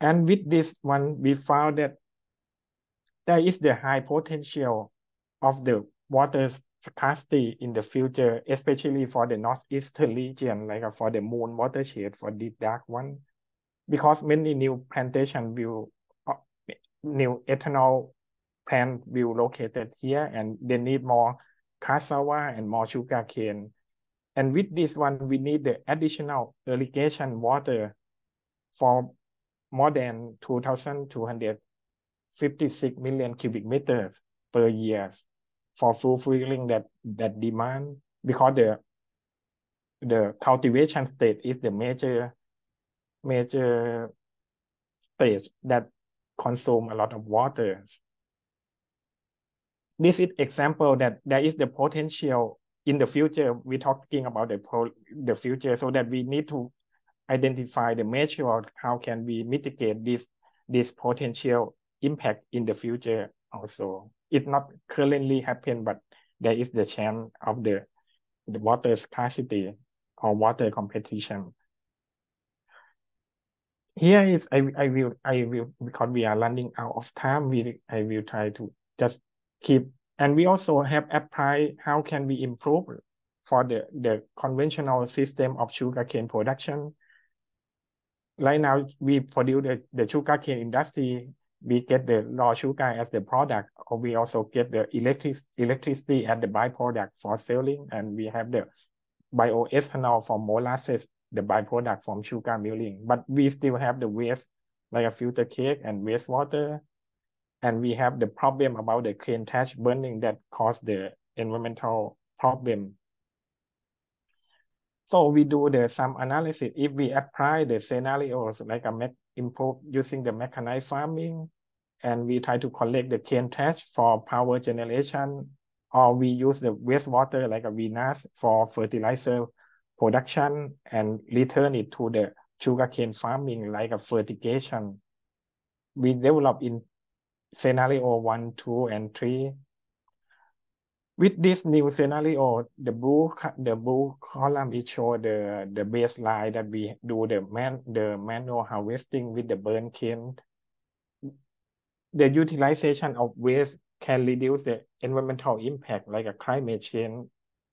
And with this one, we found that there is the high potential of the water scarcity in the future, especially for the northeastern region, like for the Moon watershed, for the dark one, because many new plantation new ethanol plant will located here, and they need more cassava and more sugarcane. And with this one, we need the additional irrigation water for more than 2,256 million cubic meters per year for fulfilling that demand, because the cultivation state is the major stage that consume a lot of water. This is example that there is the potential in the future. We're talking about the future, so that we need to identify the measure of how can we mitigate this potential impact in the future also. It's not currently happen, but there is the chance of the water scarcity or water competition. Here is I will because we are running out of time. I will try to just keep, and we also have applied how can we improve for the conventional system of sugarcane production. Right now, we produce the sugarcane industry. We get the raw sugar as the product, or we also get the electricity as the byproduct for selling, and we have the bioethanol from molasses, the byproduct from sugar milling. But we still have the waste, like a filter cake and wastewater, and we have the problem about the cane thatch burning that cause the environmental problem. So we do some analysis. If we apply the scenarios like improve using the mechanized farming, and we try to collect the cane thatch for power generation, or we use the wastewater like a vinasse for fertilizer production and return it to the sugarcane farming like a fertigation. We develop in scenario 1, 2, and 3. With this new scenario, the blue column it show the baseline that we do the manual harvesting with the burn cane. The utilization of waste can reduce the environmental impact like a climate change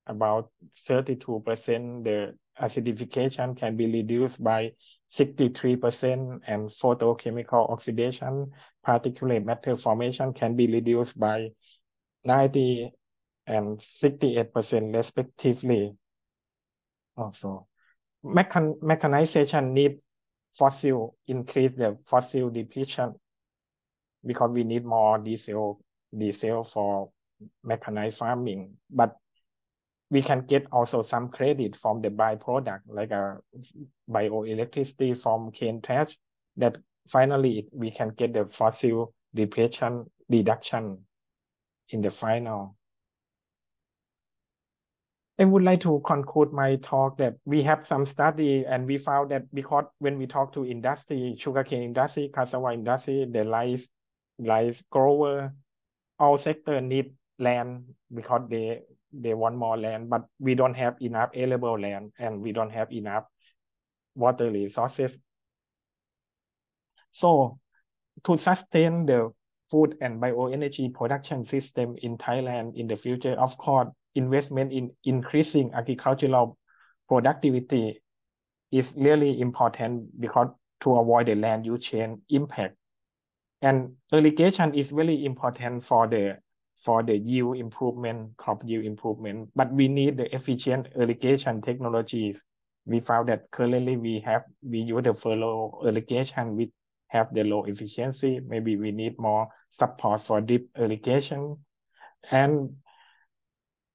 about 32%. The acidification can be reduced by 63%, and photochemical oxidation, particulate matter formation can be reduced by 90% and 68% respectively. Also, mechanization need increase the fossil depletion because we need more diesel for mechanized farming. But we can get also some credit from the byproduct like a bioelectricity from cane thatch, that finally we can get the fossil depletion reduction in the final. I would like to conclude my talk that we have some study and we found that because when we talk to industry, sugarcane industry, cassava industry, the rice grower, all sector need land because they want more land, but we don't have enough available land and we don't have enough water resources. So to sustain the food and bioenergy production system in Thailand in the future, of course, investment in increasing agricultural productivity is really important because to avoid the land use change impact. And irrigation is really important for the yield improvement, crop yield improvement, but we need the efficient irrigation technologies. We found that currently we use the furrow irrigation which have the low efficiency. Maybe we need more support for drip irrigation. And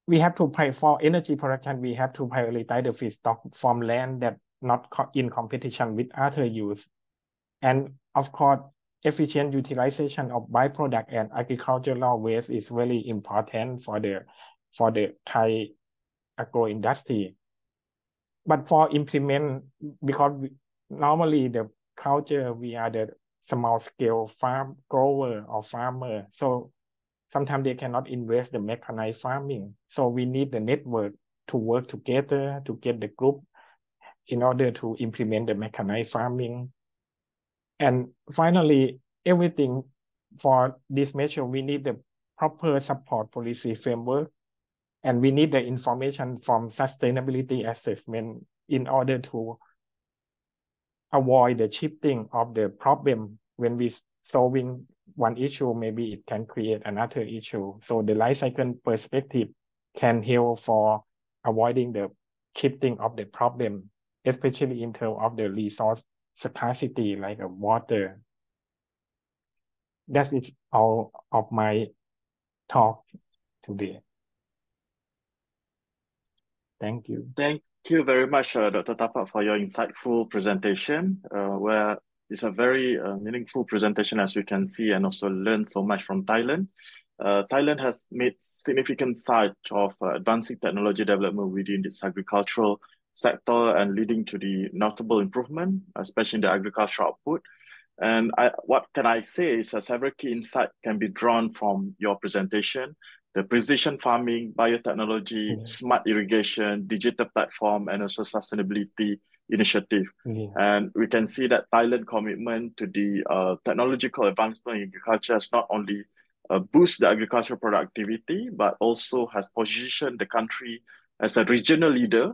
we have to pay for energy production. We have to prioritize the feedstock from land that not in competition with other use. And of course, efficient utilization of byproduct and agricultural waste is really important for the Thai agro industry. But for implement, because normally the culture, we are the small scale farm grower or farmer. So sometimes they cannot invest the mechanized farming. So we need the network to work together to get the group in order to implement the mechanized farming. And finally, everything for this measure, we need the proper support policy framework, and we need the information from sustainability assessment in order to avoid the shifting of the problem. When we solving one issue, maybe it can create another issue. So the life cycle perspective can help for avoiding the shifting of the problem, especially in terms of the resource scarcity like water. That is all of my talk today. Thank you. Thank you very much, Dr. Tapak, for your insightful presentation, where it's a very meaningful presentation, as we can see, and also learn so much from Thailand. Thailand has made significant strides of advancing technology development within its agricultural sector and leading to the notable improvement, especially in the agricultural output. And what can I say is several key insights can be drawn from your presentation: the precision farming, biotechnology, smart irrigation, digital platform, and also sustainability initiative. And we can see that Thailand's commitment to the technological advancement in agriculture has not only boosted the agricultural productivity, but also has positioned the country as a regional leader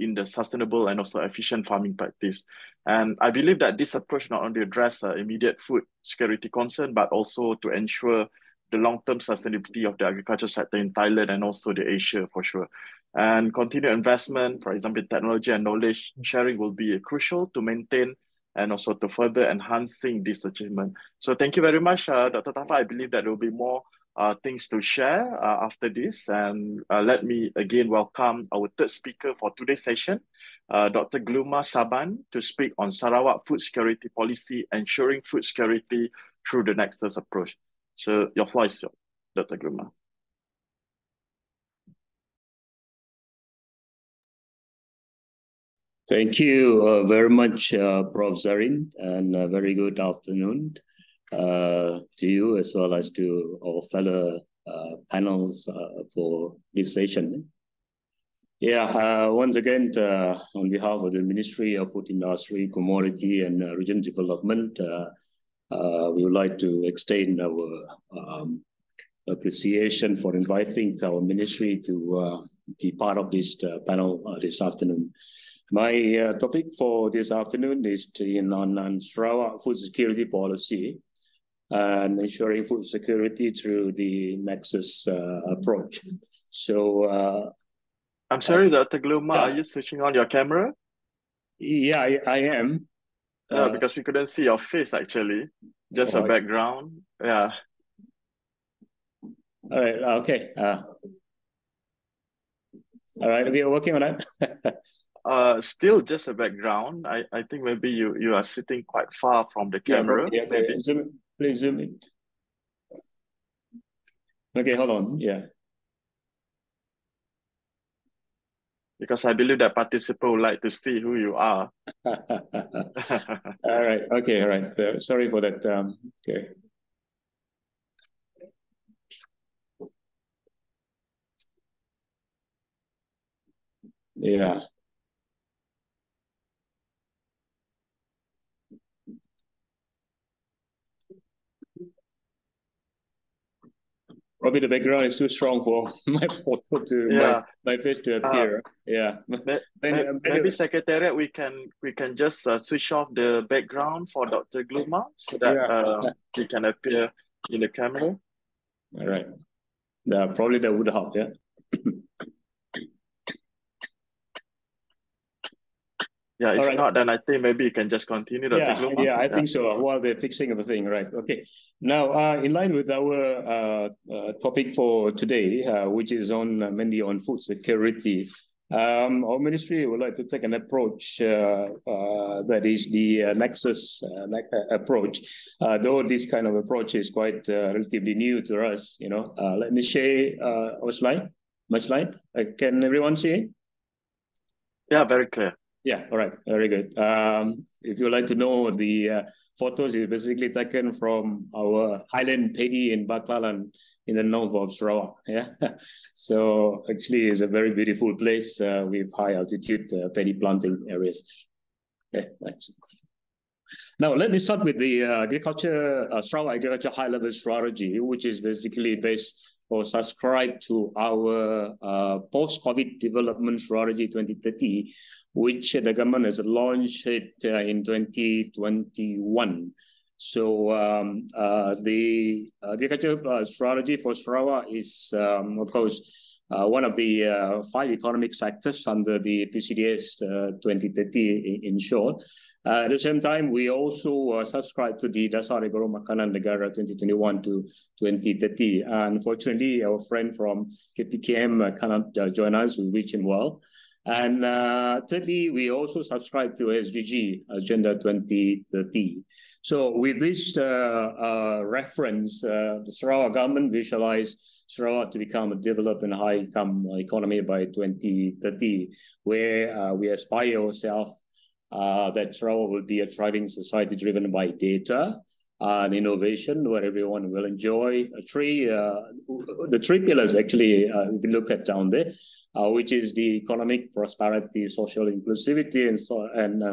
in the sustainable and also efficient farming practice. And I believe that this approach not only addresses immediate food security concern, but also to ensure the long-term sustainability of the agriculture sector in Thailand and also the Asia for sure. And continued investment, for example, technology and knowledge sharing will be crucial to maintain and also to further enhancing this achievement. So thank you very much, Dr. Tapak. I believe that there will be more things to share after this. And let me again welcome our third speaker for today's session, Dr. Gluma Saban, to speak on Sarawak food security policy, ensuring food security through the Nexus approach. So your floor is yours, Dr. Gluma. Thank you very much, Prof. Zarin, and a very good afternoon to you as well as to our fellow panels for this session. Yeah, once again, on behalf of the Ministry of Food Industry, Commodity and Regional Development, we would like to extend our appreciation for inviting our ministry to be part of this panel this afternoon. My topic for this afternoon is on Sarawak food security policy and ensuring food security through the Nexus approach. So, I'm sorry, Dr. Gluma, are you switching on your camera? Yeah, I am. Yeah, because we couldn't see your face actually, just a background. Yeah. All right. Okay. All right. We are working on that. Still just a background. I think maybe you are sitting quite far from the camera. Yeah, maybe. Please zoom in. Okay, hold on. Yeah. because I believe that participant would like to see who you are. All right. Okay. All right. Sorry for that. Okay. Yeah. Probably the background is too strong for my photo to my face to appear. Yeah. Maybe Secretariat, we can just switch off the background for Dr. Gluma so that he can appear in the camera. All right. Probably that would help. Yeah. Yeah, if not, then I think maybe you can just continue, Dr. Gluma. Yeah, I think so. While they're fixing everything, right? Okay. Now, in line with our topic for today, which is mainly on food security, our ministry would like to take an approach that is the nexus approach. Though this kind of approach is quite relatively new to us, let me share our slide. My slide. Can everyone see it? Yeah, very clear. Yeah, all right, very good. If you'd like to know, the photos is basically taken from our highland paddy in Bakalan in the north of Sarawak. Yeah, so actually it's a very beautiful place with high altitude paddy planting areas. Okay, thanks. Now, let me start with the Sarawak Agriculture High-Level Strategy, which is basically based or subscribe to our post-COVID development strategy 2030, which the government has launched in 2021. So the agriculture strategy for Sarawak is, of course, one of the 5 economic sectors under the PCDS 2030 in short. At the same time, we also subscribe to the Dasar Negara Makanan Negara 2021 to 2030. Unfortunately, our friend from KPKM cannot join us. We wish him well. And thirdly, we also subscribe to SDG Agenda 2030. So with this reference, the Sarawak government visualized Sarawak to become a developed and high-income economy by 2030, where we aspire ourselves that Sarawak will be a thriving society driven by data and innovation, where everyone will enjoy the 3 pillars, actually, if you look at down there, which is the economic prosperity, social inclusivity, and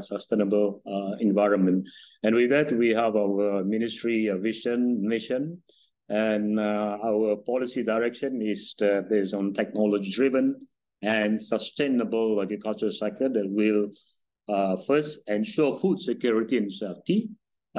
sustainable environment. And with that, we have our ministry vision, mission, and our policy direction is based on technology-driven and sustainable agricultural sector that will first, ensure food security and safety.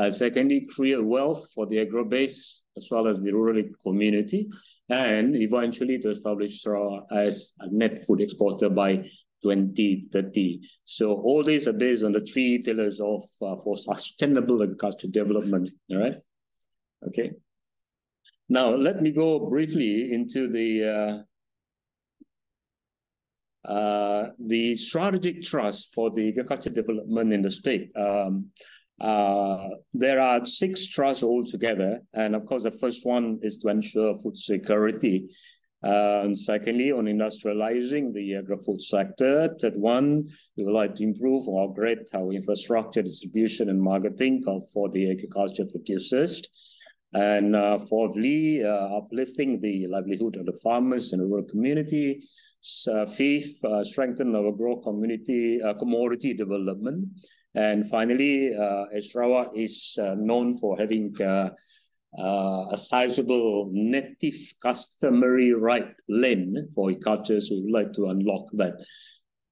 Secondly, create wealth for the agro-base as well as the rural community. And eventually to establish Sarawak as a net food exporter by 2030. So all these are based on the 3 pillars of for sustainable agriculture development. All right. Okay. Now, let me go briefly into the strategic trust for the agriculture development in the state. There are 6 trusts altogether, and of course the first one is to ensure food security. And secondly, on industrializing the agri-food sector. Third one, we would like to improve or upgrade our infrastructure, distribution and marketing for the agriculture producers. And fourthly, uplifting the livelihood of the farmers and rural community. Fifth, strengthen our commodity development. And finally, Sarawak is known for having a sizable native customary right land for agriculture, so we would like to unlock that.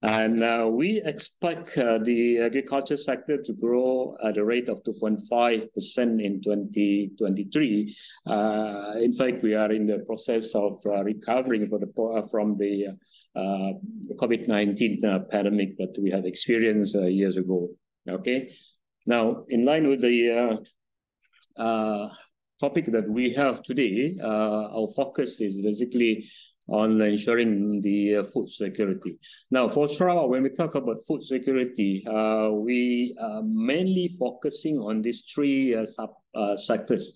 And we expect the agriculture sector to grow at a rate of 2.5% in 2023. In fact, we are in the process of recovering from the COVID-19 pandemic that we have experienced years ago. Okay. Now, in line with the topic that we have today, our focus is basically on ensuring the food security. Now, for Sarawak, when we talk about food security, we are mainly focusing on these 3 sectors.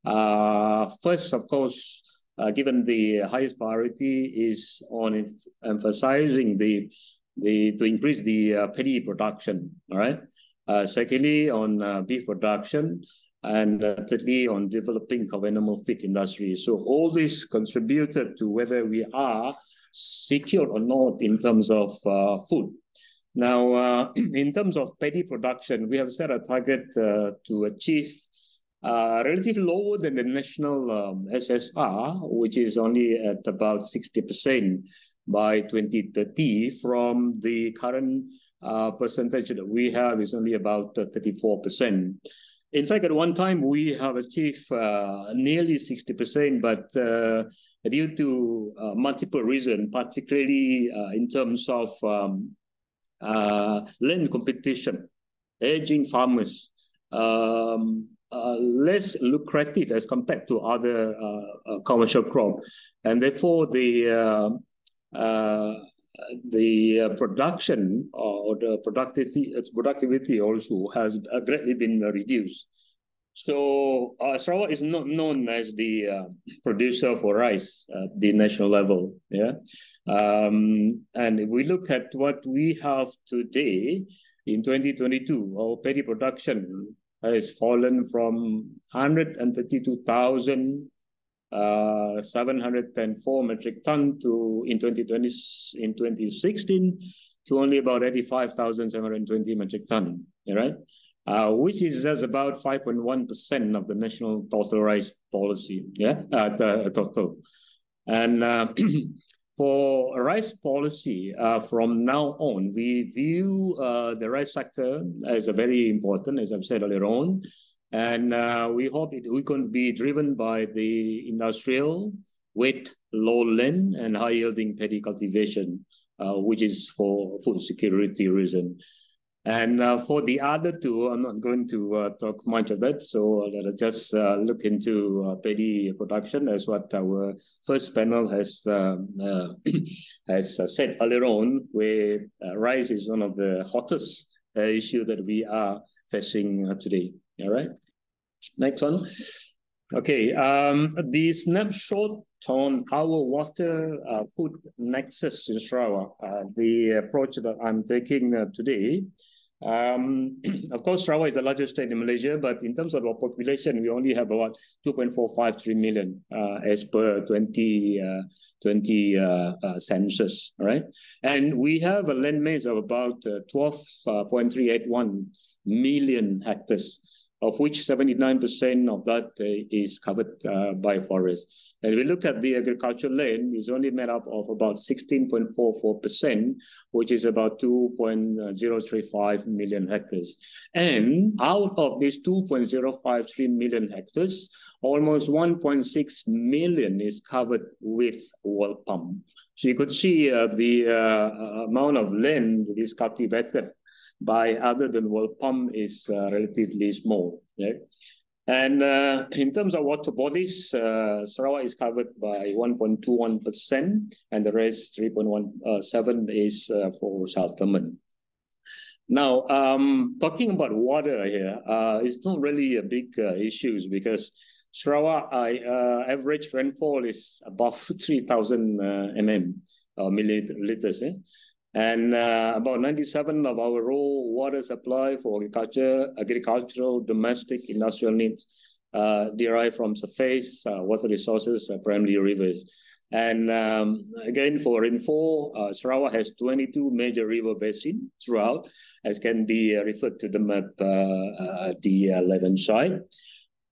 First, of course, given the highest priority is on emphasizing the to increase the paddy production. All right. Secondly, on beef production, and thirdly, on developing of animal feed industry. So all this contributed to whether we are secure or not in terms of food. Now, in terms of paddy production, we have set a target to achieve relatively lower than the national SSR, which is only at about 60% by 2030 from the current percentage that we have is only about 34%. In fact, at one time, we have achieved nearly 60%, but due to multiple reasons, particularly in terms of land competition, aging farmers, less lucrative as compared to other commercial crops, and therefore the production or the productivity also has greatly been reduced. So Sarawak is not known as the producer for rice at the national level. Yeah, and if we look at what we have today in 2022, our paddy production has fallen from 132,704 metric ton to in 2016 to only about 85,720 metric ton. Right. Which is just about 5.1% of the national total rice policy, total. And for rice policy, from now on, we view the rice sector as a very important, as I've said earlier on, and we hope we can be driven by the industrial, wet, lowland, and high-yielding paddy cultivation, which is for food security reason. And for the other two, I'm not going to talk much of it. So let us just look into paddy production, as what our first panel has said earlier on, where rice is one of the hottest issue that we are facing today. All right. Next one. Okay. The snapshot on our water food nexus in Sarawak, the approach that I'm taking today. Of course, Sarawak is the largest state in Malaysia, but in terms of our population, we only have about 2.453 million as per 2020 census, right? And we have a land mass of about 12.381 million hectares, of which 79% of that is covered by forest. And we look at the agricultural land, is only made up of about 16.44%, which is about 2.035 million hectares. And out of these 2.053 million hectares, almost 1.6 million is covered with well pump. So you could see the amount of land that is cultivated by other than well pump is relatively small. Right? And in terms of water bodies, Sarawak is covered by 1.21%, and the rest 3.17 is for Saltaman. Now, talking about water here, it's not really a big issue because Sarawak average rainfall is above 3,000 milliliters. And about 97% of our raw water supply for agricultural, domestic, industrial needs derive from surface water resources, primarily rivers. And again, for rainfall, Sarawak has 22 major river basins throughout, as can be referred to the map at the left-hand side.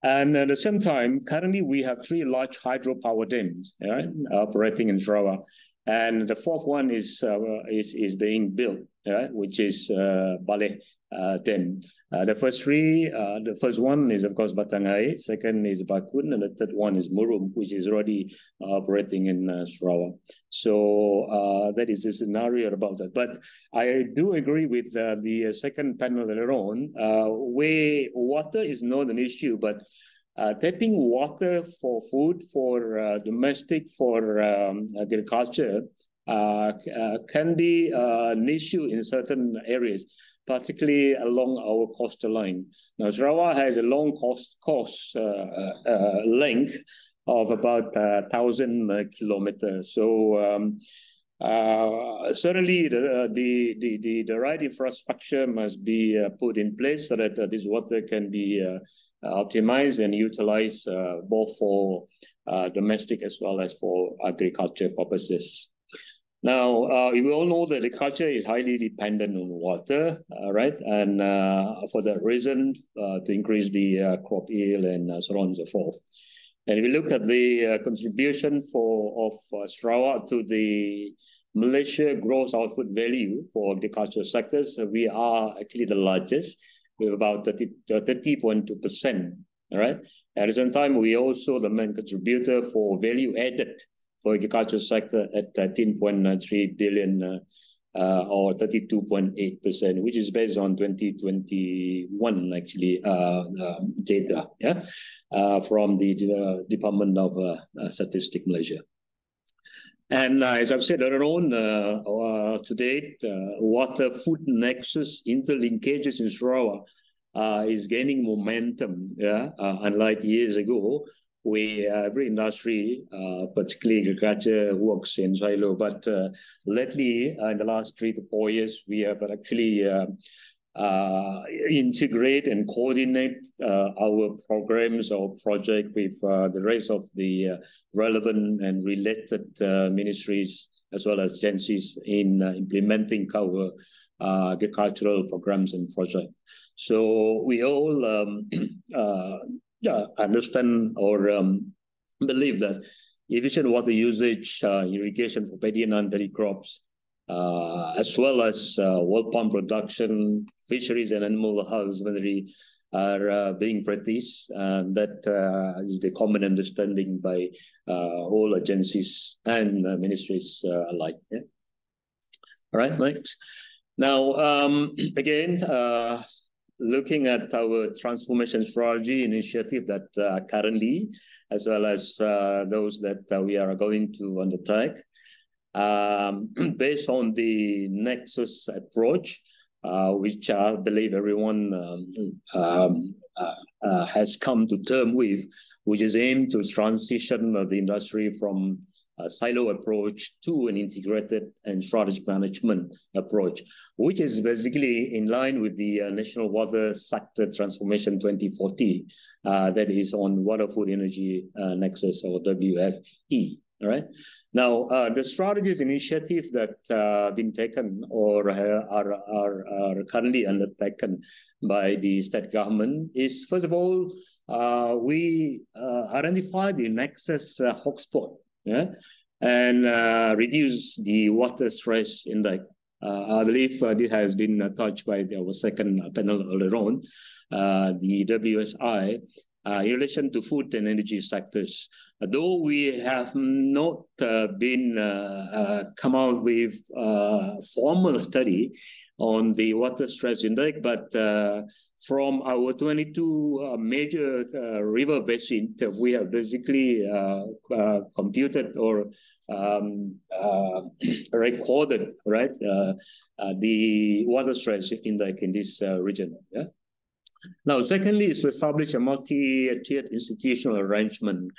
And at the same time, currently we have 3 large hydropower dams operating in Sarawak. And the fourth one is being built, which is Baleh Dam. The first 3, the first one is of course Batang Air, second is Bakun, and the third one is Murum, which is already operating in Sarawak. So that is the scenario about that. But I do agree with the second panel later on, where water is not an issue, but tapping water for food, for domestic, for agriculture can be an issue in certain areas, particularly along our coastal line. Now, Sarawak has a long coast length of about 1,000 kilometers. So Certainly, the right infrastructure must be put in place so that this water can be optimized and utilized both for domestic as well as for agriculture purposes. Now, we all know that agriculture is highly dependent on water, right? And for that reason, to increase the crop yield and so on and so forth. And if we look at the contribution of Sarawak to the Malaysia gross output value for agricultural sectors, we are actually the largest, with about 30.2%. All right. At the same time, we also the main contributor for value added for agricultural sector at 13.3 billion or 32.8%, which is based on 2021 actually data, yeah, from the Department of Statistics Malaysia. And as I've said earlier on, to date, water-food nexus interlinkages in Sarawak is gaining momentum. Yeah, unlike years ago, every industry, particularly agriculture, works in silo. But lately, in the last 3 to 4 years, we have actually integrate and coordinate our programs or project with the rest of the relevant and related ministries as well as agencies in implementing our agricultural programs and projects. So we all understand or believe that efficient water usage, irrigation for paddy and non-paddy crops, as well as well pump production, fisheries and animal husbandry are being practiced. That is the common understanding by all agencies and ministries alike. Yeah? All right, next. Now, again, looking at our transformation strategy initiative that currently, as well as those that we are going to undertake, based on the Nexus approach, which I believe everyone has come to term with, which is aimed to transition the industry from a silo approach to an integrated and strategic management approach, which is basically in line with the National Water Sector Transformation 2040, that is on Water Food Energy Nexus, or WFE. All right. Now, the strategies initiatives that have been taken or are currently undertaken by the state government is, first of all, we identify the nexus hotspot, yeah, and reduce the water stress index. I believe this has been touched by our second panel earlier on, the WSI, in relation to food and energy sectors. Though we have not been come out with a formal study on the water stress index, but from our 22 major river basins, we have basically computed or recorded, right, the water stress index in this region. Yeah. Now, secondly, is to establish a multi-tiered institutional arrangement.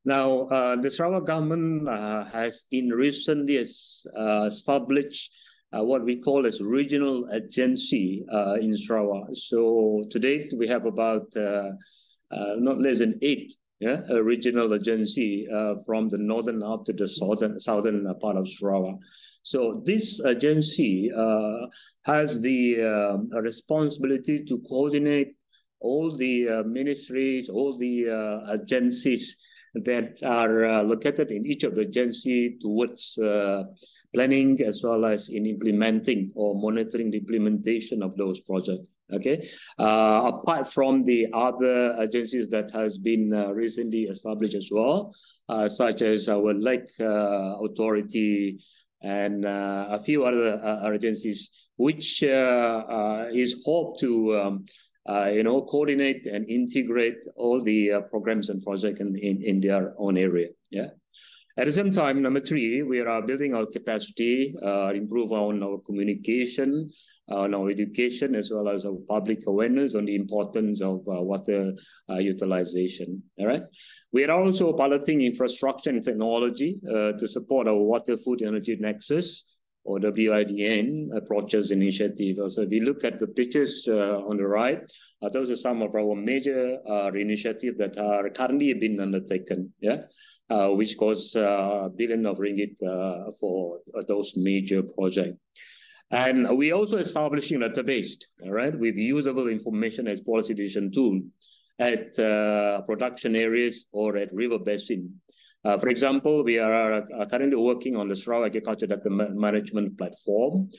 Now, the Sarawak government has in recent years established what we call as regional agency in Sarawak. So to date, we have about not less than 8 regional agency from the northern up to the southern part of Sarawak. So this agency has the responsibility to coordinate all the ministries, all the agencies that are located in each of the agency towards planning as well as in implementing or monitoring the implementation of those projects. Okay, apart from the other agencies that has been recently established as well, such as our Lake Authority and a few other agencies, which is hoped to coordinate and integrate all the programs and projects in their own area. Yeah. At the same time, number 3, we are building our capacity, improve on our communication, on our education, as well as our public awareness on the importance of water utilization. All right. We are also piloting infrastructure and technology to support our water, food, energy nexus, or WIDN approaches initiative. So if we look at the pictures on the right, those are some of our major initiatives that are currently being undertaken, which costs billions of ringgit for those major projects. And we also establishing a database, all right, with usable information as policy decision tool at production areas or at river basin. For example, we are currently working on the Sarawak Agriculture Data Management Platform.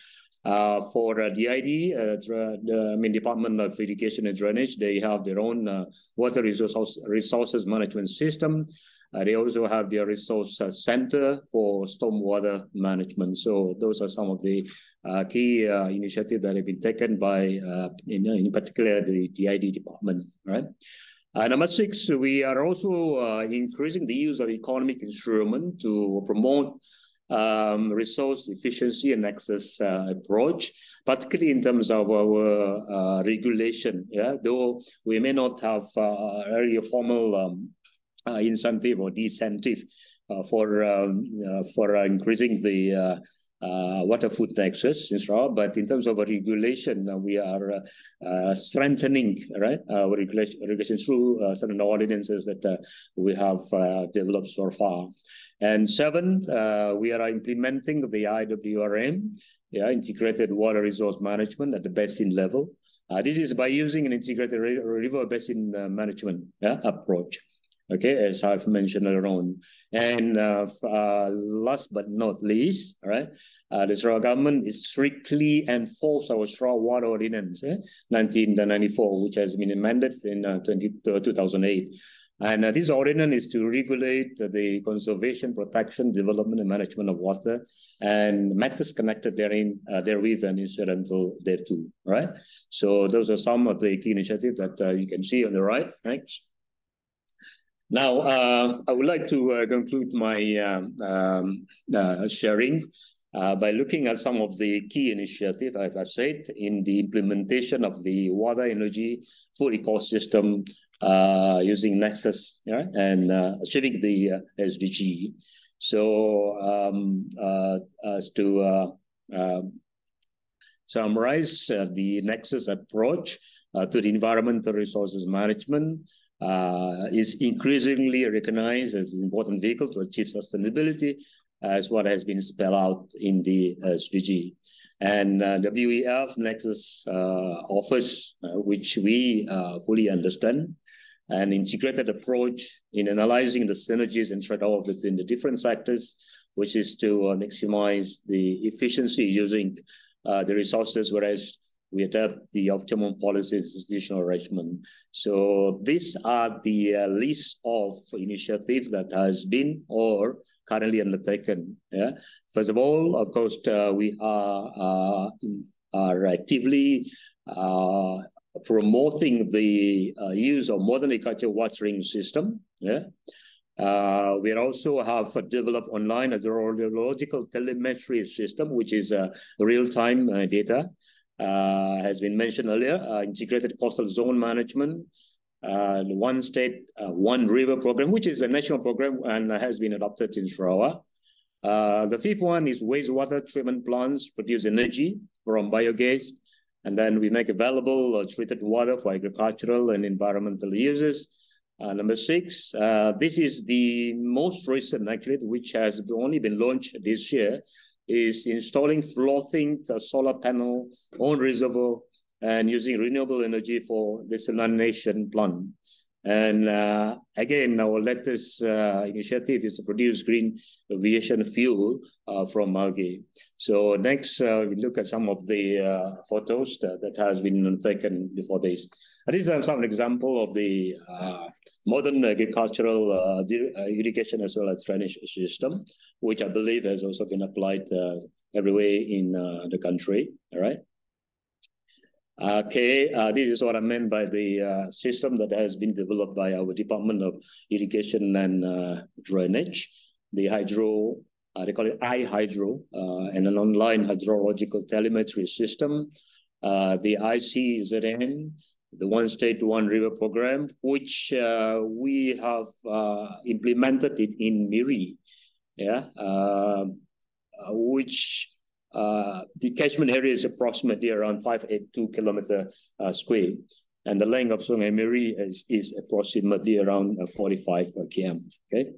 For DID, the Department of Irrigation and Drainage, they have their own water resources management system. They also have their resource center for stormwater management. So those are some of the key initiatives that have been taken by, in particular, the DID department, right? Number 6, we are also increasing the use of economic instrument to promote resource efficiency and access approach, particularly in terms of our regulation. Though we may not have a formal incentive or disincentive for increasing the water food taxes in Sarawak, but in terms of regulation, we are strengthening, right, our regulation through certain ordinances that we have developed so far. And 7, we are implementing the IWRM, integrated water resource management at the basin level. This is by using an integrated river basin management approach. Okay, as I've mentioned earlier on. And last but not least, right, the Sarawak government is strictly enforced our Sarawak Water Ordinance 1994, which has been amended in 2008. And this ordinance is to regulate the conservation, protection, development, and management of water and matters connected therewith and incidental thereto, right? So those are some of the key initiatives that you can see on the right. Thanks. Now, I would like to conclude my sharing by looking at some of the key initiatives, as I said, in the implementation of the water, energy, food ecosystem using Nexus and achieving the SDG. So, as to summarize the Nexus approach to the environmental resources management, is increasingly recognized as an important vehicle to achieve sustainability, as what has been spelled out in the SDG. And WEF Nexus offers, which we fully understand, an integrated approach in analyzing the synergies and trade-off between the different sectors, which is to maximize the efficiency using the resources, whereas we adapt the optimum policy institutional arrangement. So these are the list of initiatives that has been or currently undertaken. First of all, of course, we are actively promoting the use of modern agriculture watering system. We also have developed online a hydrological telemetry system, which is real-time data. Has been mentioned earlier, integrated coastal zone management, one state, one river program, which is a national program and has been adopted in Sarawak. The 5th one is wastewater treatment plants produce energy from biogas, and then we make available treated water for agricultural and environmental uses. Number 6, this is the most recent actually, which has only been launched this year, is installing floating solar panel on reservoir and using renewable energy for desalination plant. And again, our latest initiative is to produce green aviation fuel from algae. So next, we look at some of the photos that has been taken before this. These are some example of the modern agricultural irrigation as well as drainage system, which I believe has also been applied everywhere in the country. All right. Okay, this is what I meant by the system that has been developed by our Department of Irrigation and Drainage. the hydro, they call it iHydro, and an online hydrological telemetry system, the ICZN, the One State, One River program, which we have implemented it in Miri, which the catchment area is approximately around 582 kilometers square, and the length of Sungai Miri is approximately around 45 km. Okay,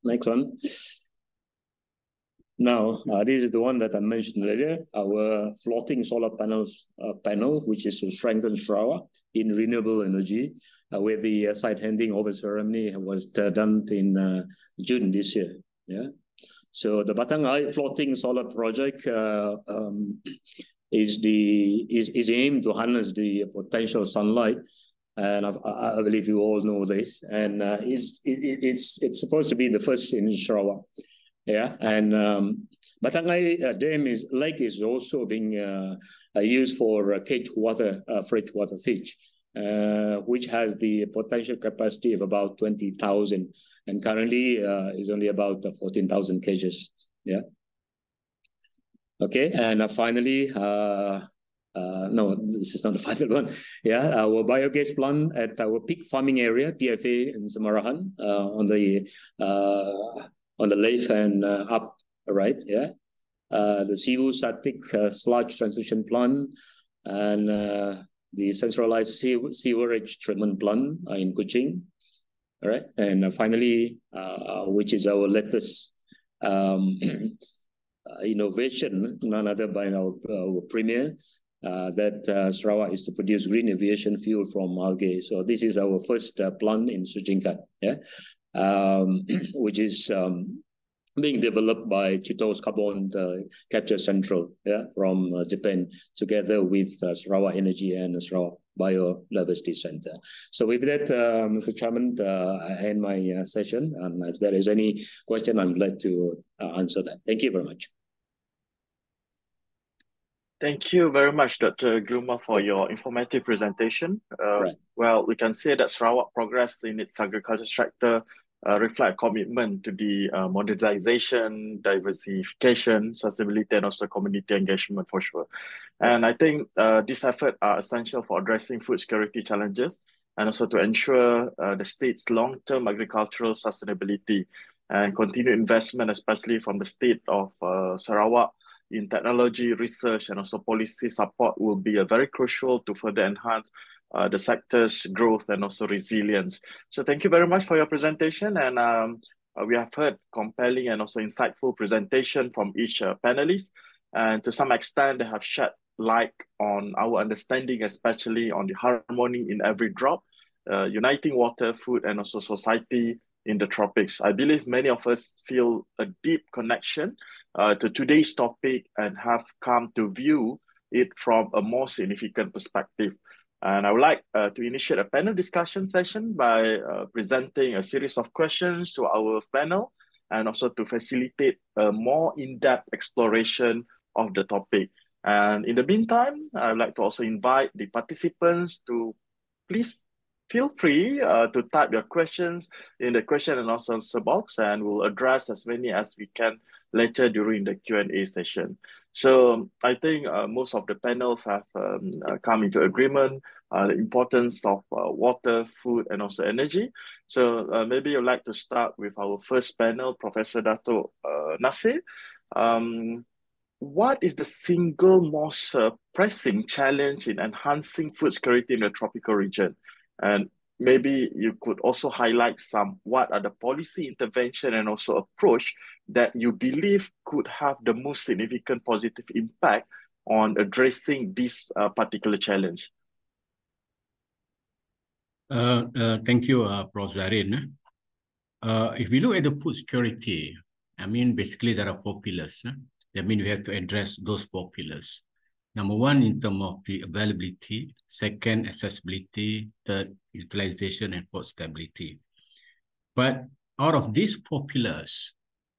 next one. Now, this is the one that I mentioned earlier, our floating solar panel, which is to strengthen Sarawak in renewable energy, where the site handing over ceremony was done in June this year. Yeah. So the Batangai floating solar project is aimed to harness the potential sunlight, and I believe you all know this. And it's supposed to be the first in Sarawak. Yeah, and Batangai lake is also being used for cage water, freshwater fish, which has the potential capacity of about 20,000, and currently is only about 14,000 cages. Yeah. Okay, and finally, no, this is not the final one. Yeah, our biogas plant at our peak farming area, PFA in Samarahan, on the left and up right. Yeah, the Sibu static sludge transition plant, and the centralized sewerage treatment plant in Kuching. All right, and finally, which is our latest innovation, none other by our premier, that Sarawak is to produce green aviation fuel from algae. So this is our first plant in Sujingkat, yeah, which is being developed by Chitto's Carbon Capture Central, yeah, from Japan, together with Sarawak Energy and Sarawak Biodiversity Center. So with that, Mr. Chairman, I end my session, and if there is any question, I'm glad to answer that. Thank you very much. Thank you very much, Dr. Gluma, for your informative presentation. Right. Well, we can say that Sarawak progress in its agriculture sector reflect commitment to the modernization, diversification, sustainability, and also community engagement for sure. And I think these efforts are essential for addressing food security challenges and also to ensure the state's long-term agricultural sustainability and continued investment, especially from the state of Sarawak, in technology, research, and also policy support will be very crucial to further enhance the sector's growth and also resilience. So thank you very much for your presentation. And we have heard compelling and also insightful presentation from each panelist. And to some extent, they have shed light on our understanding, especially on the harmony in every drop, uniting water, food, and also society in the tropics. I believe many of us feel a deep connection to today's topic and have come to view it from a more significant perspective. And I would like to initiate a panel discussion session by presenting a series of questions to our panel and also to facilitate a more in-depth exploration of the topic. And in the meantime, I would like to also invite the participants to please feel free to type your questions in the question and answer box, and we'll address as many as we can later during the Q&A session. So I think most of the panels have come into agreement the importance of water, food, and also energy. So maybe I'd like to start with our first panel, Professor Dato Nasir. What is the single most pressing challenge in enhancing food security in the tropical region? And maybe you could also highlight what are the policy intervention and also approach that you believe could have the most significant positive impact on addressing this particular challenge. Thank you, Prof. Zarin. If we look at the food security, I mean, basically there are 4 pillars. That means we have to address those 4 pillars. Number 1, in terms of the availability. 2nd, accessibility. 3rd, utilization, and 4th, stability. But out of these 4 pillars,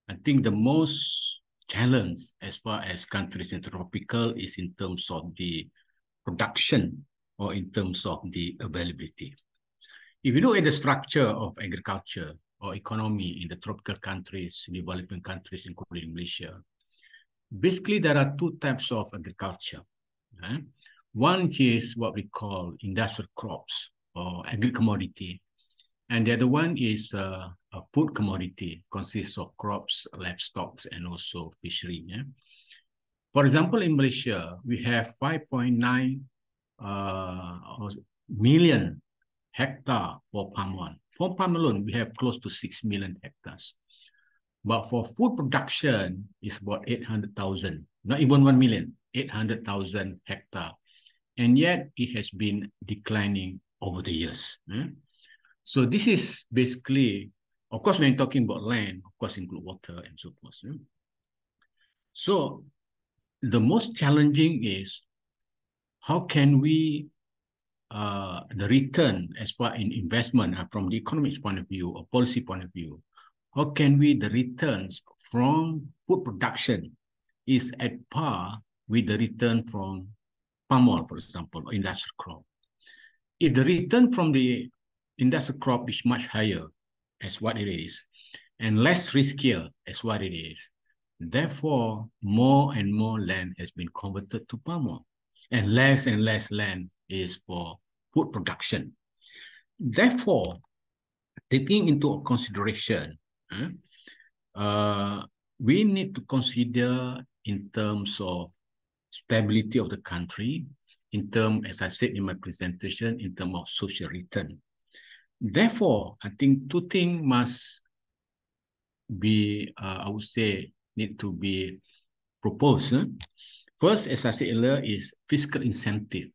I think the most challenge as far as countries in tropical is in terms of the production or in terms of the availability. If you look at the structure of agriculture or economy in the tropical countries, developing countries, including Malaysia. Basically, there are two types of agriculture. One is what we call industrial crops or agri-commodity. And the other one is a food commodity, consists of crops, livestock, and also fishery. For example, in Malaysia, we have 5.9 million hectares for palm oil. For palm alone, we have close to 6 million hectares. But for food production, it's about 800,000, not even 1 million, 800,000 hectares. And yet it has been declining over the years. So this is basically, of course, when you're talking about land, of course, include water and so forth. So the most challenging is how can we, the return as far in investment from the economics point of view or policy point of view, how can we, the returns from food production is at par with the return from palm oil, for example, or industrial crop. If the return from the industrial crop is much higher as what it is, and less riskier as what it is, therefore, more and more land has been converted to palm oil, and less land is for food production. Therefore, taking into consideration, we need to consider in terms of stability of the country, in terms, as I said in my presentation, in terms of social return. Therefore, I think two things must be, I would say, need to be proposed. First, as I said earlier, is fiscal incentive,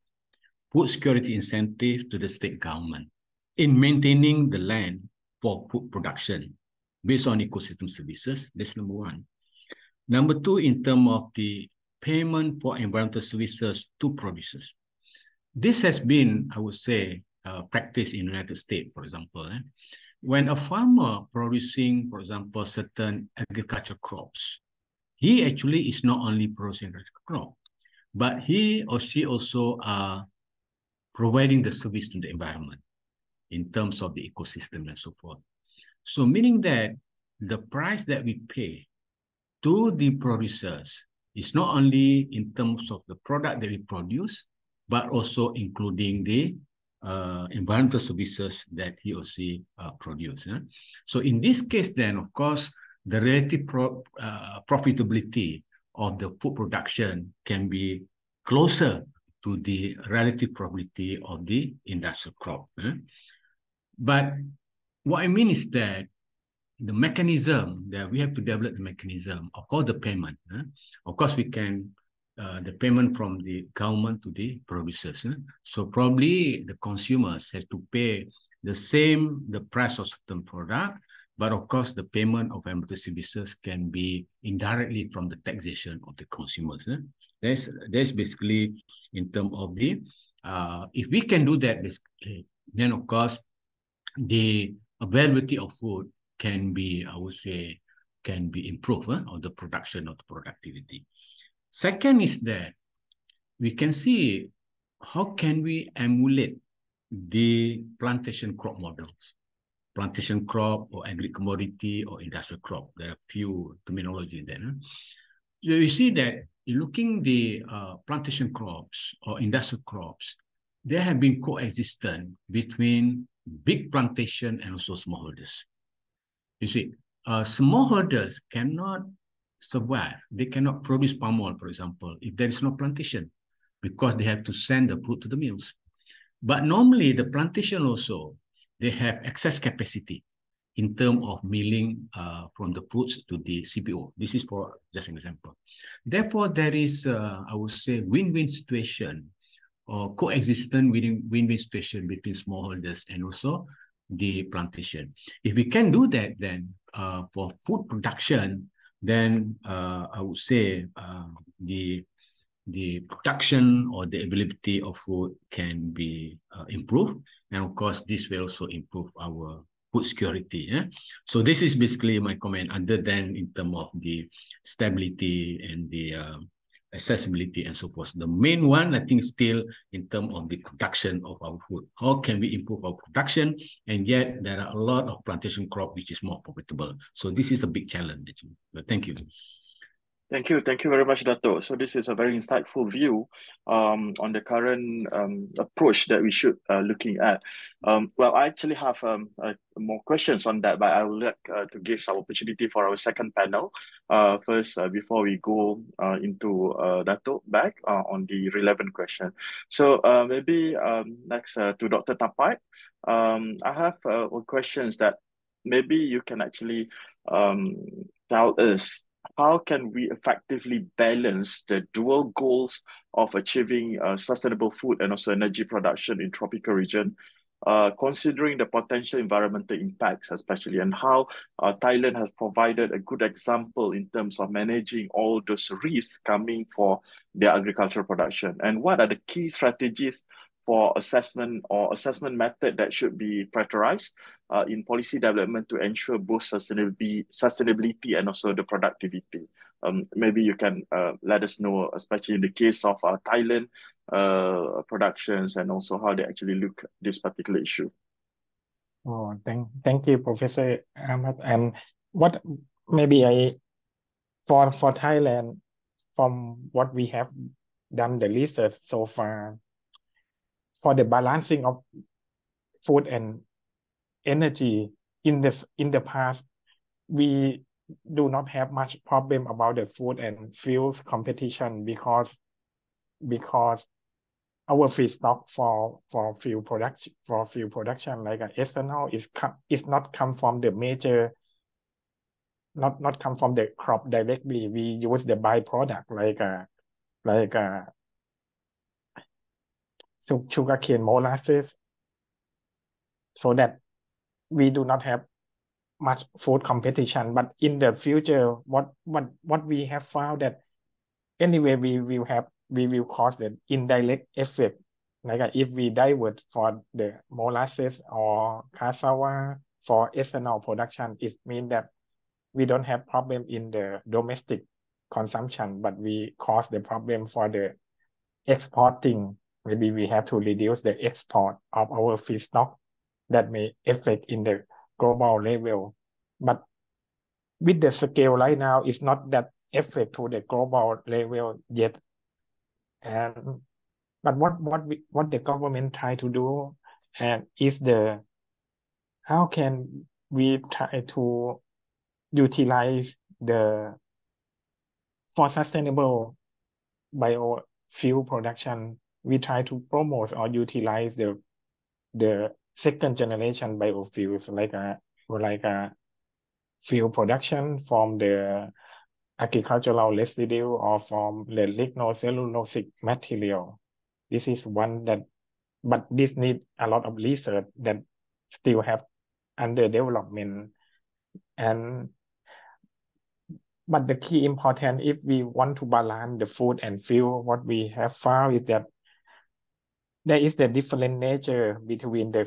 food security incentive to the state government in maintaining the land for food production based on ecosystem services. That's number one. Number two, in terms of the payment for environmental services to producers. This has been, I would say, practiced in the United States, for example. When a farmer producing, for example, certain agricultural crops, he actually is not only producing agricultural crop, but he or she also are providing the service to the environment in terms of the ecosystem and so forth. So meaning that the price that we pay to the producers is not only in terms of the product that we produce, but also including the environmental services that he or she produce. So in this case then, of course, the relative profitability of the food production can be closer to the relative profitability of the industrial crop. But what I mean is that the mechanism that we have to develop the mechanism, of course, the payment. Of course, we can, the payment from the government to the producers. So probably the consumers have to pay the price of certain product, but of course, the payment of environmental services can be indirectly from the taxation of the consumers. That's basically in terms of the, if we can do that, basically, then of course, the availability of food can be, I would say, can be improved, or the production of the productivity. Second is that we can see how can we emulate the plantation crop models. Plantation crop or agri-commodity or industrial crop. There are few terminology there. So you see that looking the plantation crops or industrial crops, they have been coexistent between big plantation and also smallholders. You see, smallholders cannot survive. They cannot produce palm oil, for example, if there is no plantation, because they have to send the fruit to the mills. But normally the plantation also, they have excess capacity in terms of milling from the fruits to the CPO. This is for just an example. Therefore, there is, I would say, win-win situation or coexistent win-win situation between smallholders and also the plantation. If we can do that, then for food production, then I would say the production or the availability of food can be improved. And of course, this will also improve our food security. So this is basically my comment, other than in terms of the stability and the accessibility, and so forth. The main one, I think, still in terms of the production of our food. How can we improve our production? And yet there are a lot of plantation crop which is more profitable. So this is a big challenge, actually. But thank you. Thank you. Thank you very much, Dato. So this is a very insightful view on the current approach that we should looking at. Well, I actually have more questions on that, but I would like to give some opportunity for our second panel first before we go into Dato back on the relevant question. So maybe next to Dr. Tapai, I have questions that maybe you can actually tell us how can we effectively balance the dual goals of achieving sustainable food and also energy production in tropical region, considering the potential environmental impacts especially, and how Thailand has provided a good example in terms of managing all those risks coming for their agricultural production, and what are the key strategies for assessment or assessment method that should be prioritized in policy development to ensure both sustainability and also the productivity. Maybe you can let us know, especially in the case of Thailand productions, and also how they actually look at this particular issue. Oh, thank you, Professor Ahmad. And what maybe for Thailand, from what we have done the research so far, for the balancing of food and energy in the past, we do not have much problem about the food and fuels competition because our feedstock for fuel production like ethanol is not come from the major, not come from the crop directly. We use the byproduct like sugarcane molasses, so that we do not have much food competition. But in the future, what we have found that anyway we will cause the indirect effect. Like if we divert for the molasses or cassava for ethanol production, it means that we don't have problem in the domestic consumption, but we cause the problem for the exporting. Maybe we have to reduce the export of our feedstock that may affect in the global level. But with the scale right now, it's not that effect to the global level yet. And but what the government try to do and is how can we try to utilize for sustainable biofuel production. We try to promote or utilize the second generation biofuels like a fuel production from the agricultural residue or from the lignocellulosic material. This is one but this needs a lot of research that still have under development. But the key important, if we want to balance the food and fuel, what we have found is that there is the different nature between the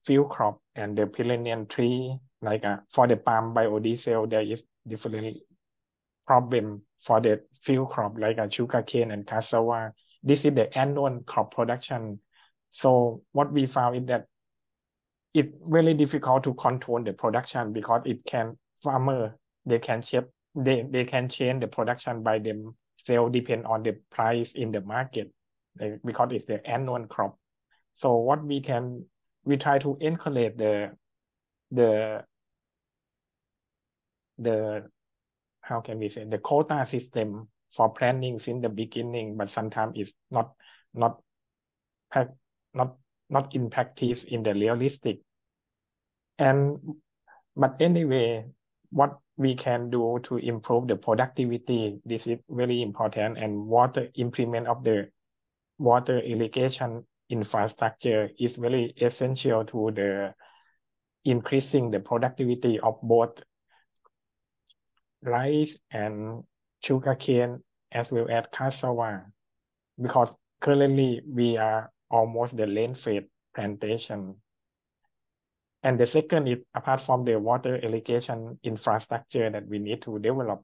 fuel crop and the perennial tree. Like for the palm biodiesel, there is different problem for the fuel crop like sugarcane and cassava. This is the annual crop production. So what we found is that it's really difficult to control the production because farmer they can change the production by themselves depend on the price in the market because it's the annual crop. So what we try to encourage the how can we say the quota system for planning in the beginning, but sometimes it's not in practice in the realistic. But anyway, what we can do to improve the productivity, this is very important, and implement of the water irrigation infrastructure is very essential to the increasing the productivity of both rice and sugarcane as well as cassava, because currently we are almost the rain-fed plantation. And the second is, apart from the water irrigation infrastructure that we need to develop,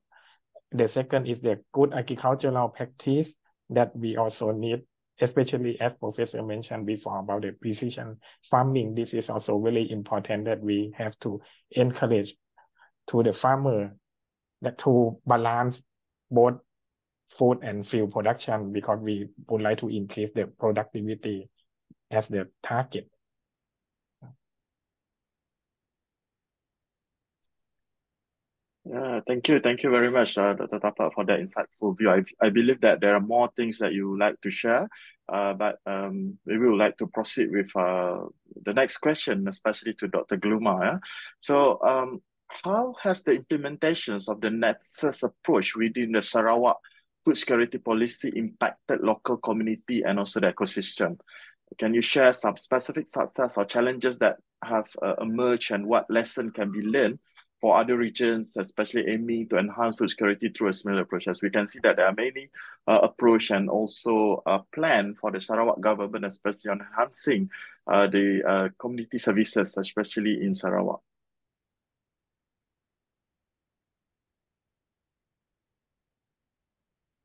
the second is the good agricultural practice that we also need, especially as Professor mentioned before about the precision farming. This is also very important that we have to encourage to the farmer that to balance both food and fuel production, because we would like to increase the productivity as the target. Yeah, thank you very much, Dr. Tapak, for that insightful view. I believe that there are more things that you would like to share, but maybe we would like to proceed with the next question, especially to Dr. Gluma. Yeah? So, how has the implementations of the Nexus approach within the Sarawak food security policy impacted local community and also the ecosystem? Can you share some specific success or challenges that have emerged, and what lesson can be learned for other regions, especially aiming to enhance food security through a similar approach? As we can see that there are many approach and also a plan for the Sarawak government, especially on enhancing the community services, especially in Sarawak.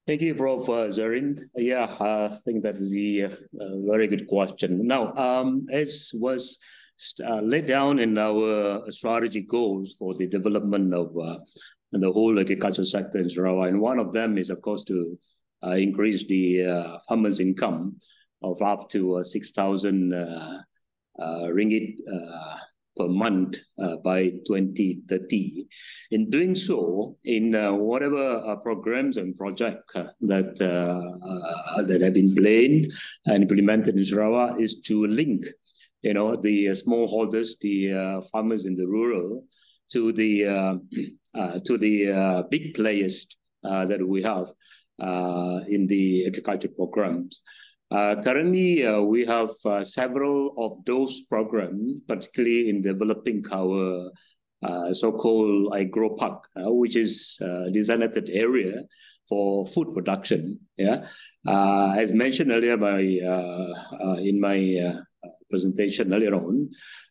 Thank you, Prof. Zarin. Yeah, I think that's the very good question. Now, as was laid down in our strategy goals for the development of the whole agricultural sector in Sarawak, and one of them is, of course, to increase the farmers' income of up to 6,000 ringgit per month by 2030. In doing so, in whatever programs and projects that have been planned and implemented in Sarawak, is to link, the smallholders, the farmers in the rural, to the big players that we have in the agriculture programs. Currently, we have several of those programs, particularly in developing our so-called agro park, which is a designated area for food production. Yeah, as mentioned earlier in my presentation earlier on,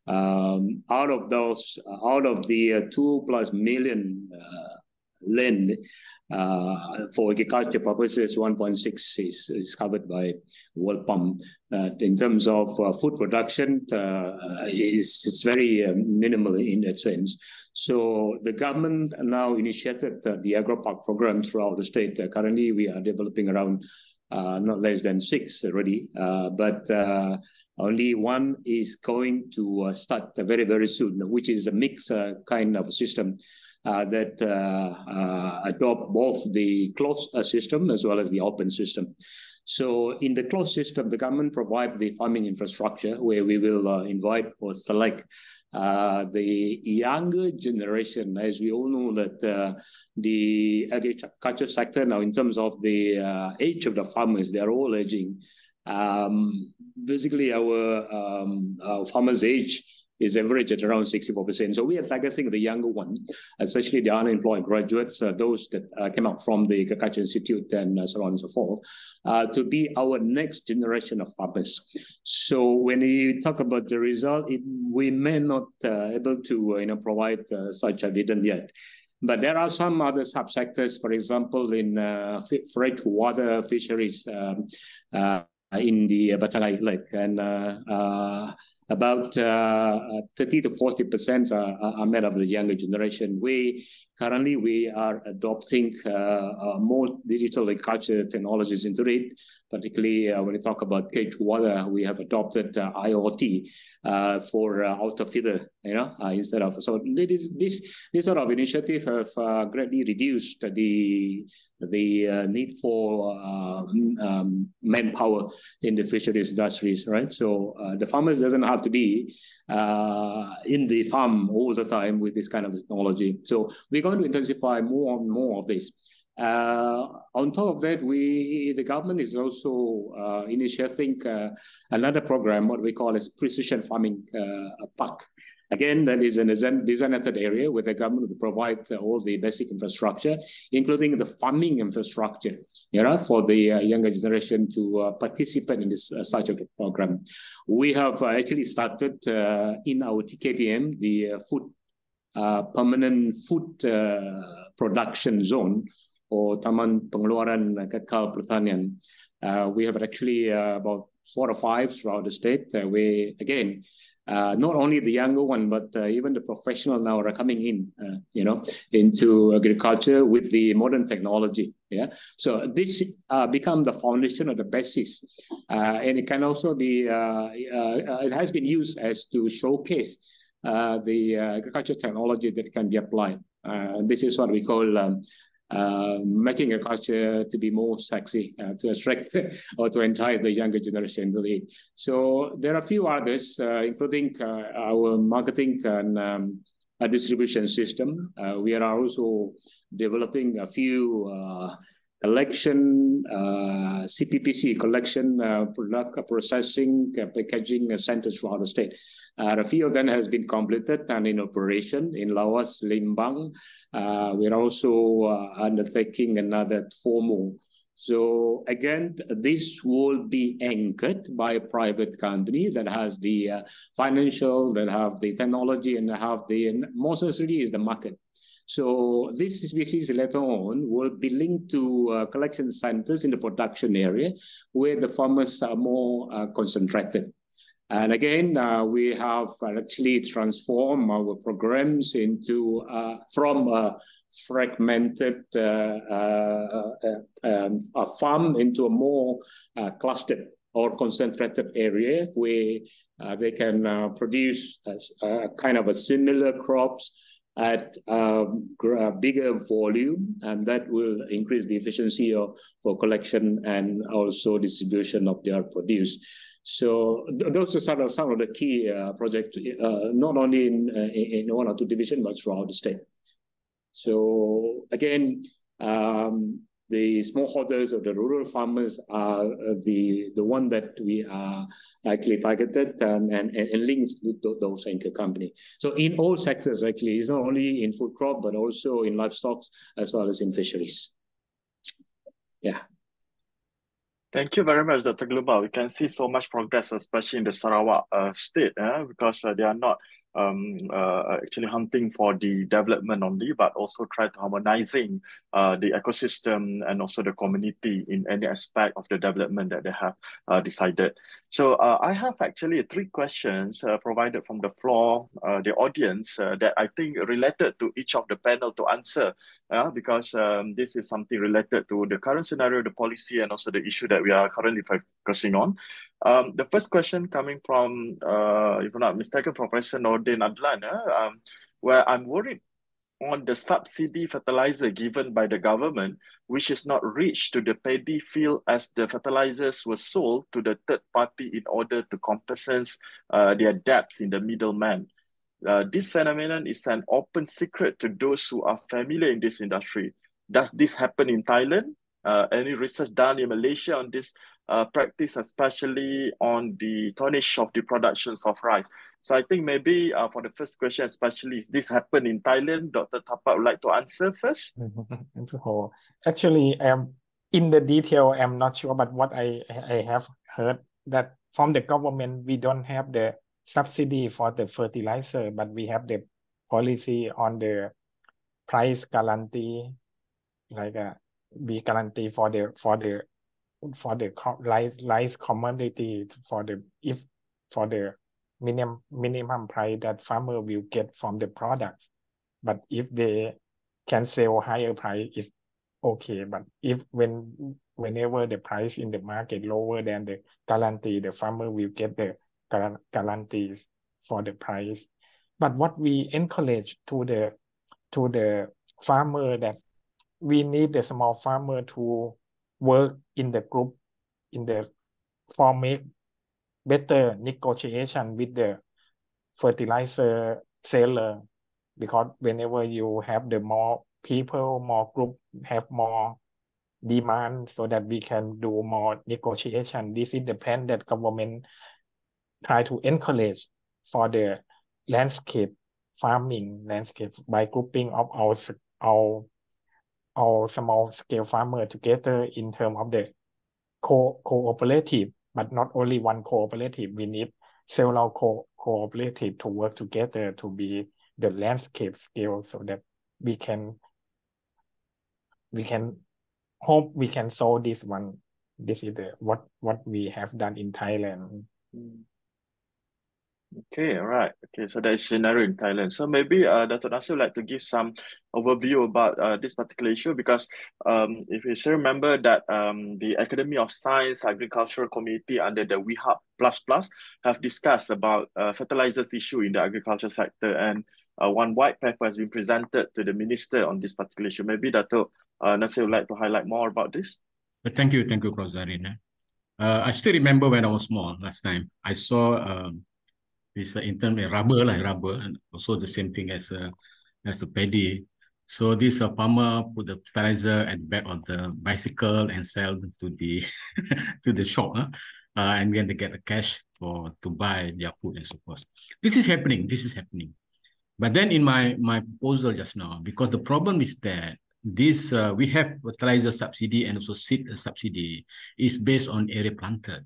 out of the 2+ million land for agriculture purposes, 1.6 is covered by World Pump. In terms of food production, it's very minimal in that sense. So the government now initiated the agro-park program throughout the state. Currently, we are developing around not less than 6 already, but only one is going to start very, very soon, which is a mixed kind of system that adopt both the closed system as well as the open system. So in the closed system, the government provides the farming infrastructure where we will invite or select the younger generation. As we all know that the agriculture sector now, in terms of the age of the farmers, they are all aging. Basically, our farmers' age is average at around 64%. So we are targeting the younger one, especially the unemployed graduates, those that came out from the Agriculture Institute and so on and so forth, to be our next generation of farmers. So when you talk about the result, we may not able to provide such evidence yet. But there are some other subsectors, for example, in freshwater fisheries, in the Batangai Lake, and about 30 to 40% are made of the younger generation. Currently we are adopting more digital agriculture technologies into it, particularly when we talk about cage water. We have adopted IoT for auto feeder, instead of. So this sort of initiative have greatly reduced the need for manpower in the fisheries industries, right? So the farmers doesn't have to be in the farm all the time with this kind of technology. So we're going to intensify more and more of this. On top of that, the government is also initiating another program, what we call as precision farming park. Again, that is a designated area where the government will provide all the basic infrastructure, including the farming infrastructure, for the younger generation to participate in this such a program. We have actually started in our TKPM, the permanent food production zone or Taman Pengeluaran Kekal Pertanian. We have actually about 4 or 5 throughout the state, where again, not only the younger one, but even the professional now are coming in, into agriculture with the modern technology. Yeah, so this become the foundation or the basis, and it can also be. It has been used as to showcase the agriculture technology that can be applied. This is what we call. Making agriculture to be more sexy, to attract or to entice the younger generation, really. So there are a few others, including our marketing and distribution system. We are also developing a few collection, CPPC collection, product processing, packaging centers throughout the state. A few of them has been completed and in operation in Laos, Limbang. We're also undertaking another 4 more. So again, this will be anchored by a private company that has the financial, that have the technology, and have the most necessary is the market. So this species later on will be linked to collection centers in the production area where the farmers are more concentrated. And again, we have actually transformed our programs into from a fragmented a farm into a more clustered or concentrated area where they can produce kind of a similar crops at a bigger volume, and that will increase the efficiency for collection and also distribution of their produce. So those are some of the key projects, not only in 1 or 2 divisions, but throughout the state. So again, the smallholders or the rural farmers are the one that we are actually targeted and linked to those anchor companies. So in all sectors, actually, it's not only in food crop, but also in livestock as well as in fisheries. Yeah. Thank you very much, Dr. Global. We can see so much progress, especially in the Sarawak state, because they are not actually hunting for the development only, but also try to harmonizing the ecosystem and also the community in any aspect of the development that they have decided. So I have actually 3 questions provided from the floor, the audience, that I think related to each of the panel to answer, because this is something related to the current scenario, the policy, and also the issue that we are currently focusing on. The first question coming from, if I'm not mistaken, Professor Nordin Adlan, where I'm worried on the subsidy fertilizer given by the government, which is not reached to the paddy field as the fertilizers were sold to the third party in order to compensate their debts in the middleman. This phenomenon is an open secret to those who are familiar in this industry. Does this happen in Thailand? Any research done in Malaysia on this practice, especially on the tonnage of the productions of rice? So I think maybe for the first question, especially, is this happen in Thailand? Dr. Tapak would like to answer first. Actually, in the detail, I'm not sure, but what I have heard that from the government, we don't have the subsidy for the fertilizer, but we have the policy on the price guarantee, like we guarantee for the rice commodity for the minimum price that farmer will get from the product. But if they can sell higher price, it's okay. But if whenever the price in the market lower than the guarantee, the farmer will get the guarantees for the price. But what we encourage to the farmer that we need the small farmer to work in the group for make better negotiation with the fertilizer seller, because whenever you have the more people, more group have more demand, so that we can do more negotiation. This is the plan that government try to encourage for the landscape farming by grouping of our small scale farmer together in terms of the cooperative, but not only one cooperative. We need several cooperative to work together to be the landscape scale, so that we can we can hope we can solve this one. This is what we have done in Thailand. Okay, all right. Okay, so that is scenario in Thailand. So maybe Dr. Nasir would like to give some overview about this particular issue because if you still remember that the Academy of Science Agricultural Committee under the WeHub Plus have discussed about fertilizers issue in the agriculture sector, and one white paper has been presented to the minister on this particular issue. Maybe Dr. Nasir would like to highlight more about this. Thank you, Prof. Zarin. I still remember when I was small last time. I saw this in terms of rubber, and also the same thing as a paddy. So this farmer put the fertilizer at the back of the bicycle and sell to the to the shop, and then they get the cash to buy their food and so forth. This is happening. But then in my proposal just now, because the problem is that this we have fertilizer subsidy and also seed subsidy is based on area planted.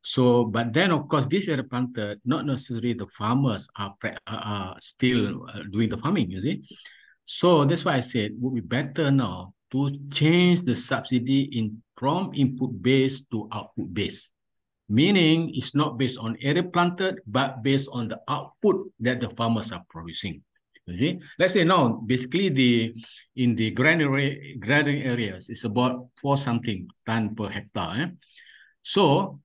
So, but then of course this area planted, not necessarily the farmers are still doing the farming, you see. So that's why I said it would be better now to change the subsidy from input based to output based. Meaning it's not based on area planted, but based on the output that the farmers are producing. You see, let's say now, basically in the grading areas, it's about 4 something ton per hectare. So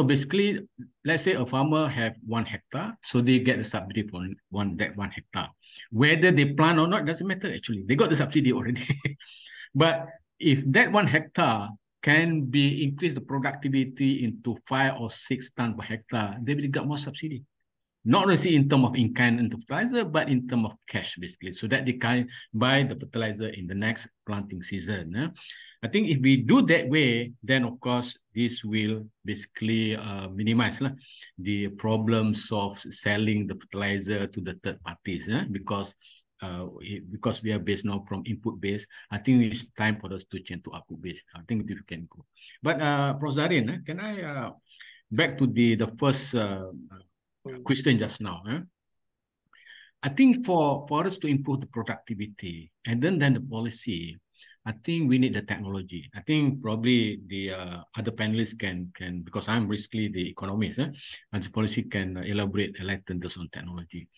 basically, let's say a farmer have 1 hectare, so they get the subsidy for that 1 hectare. Whether they plant or not doesn't matter actually. They got the subsidy already. But if that 1 hectare can be increase the productivity into 5 or 6 tons per hectare, they will get more subsidy. Not necessarily in terms of in-kind and fertilizer, but in terms of cash, basically, so that they can buy the fertilizer in the next planting season. I think if we do that way, then of course, this will basically minimize the problems of selling the fertilizer to the third parties, because we are based now from input based. I think it's time for us to change to output based. I think we can go. But Prof. Zarin, can I back to the first question just now? I think for us to improve the productivity and then the policy, I think we need the technology. I think probably the other panelists can because I'm basically the economist, and the policy can elaborate, enlighten us on technology.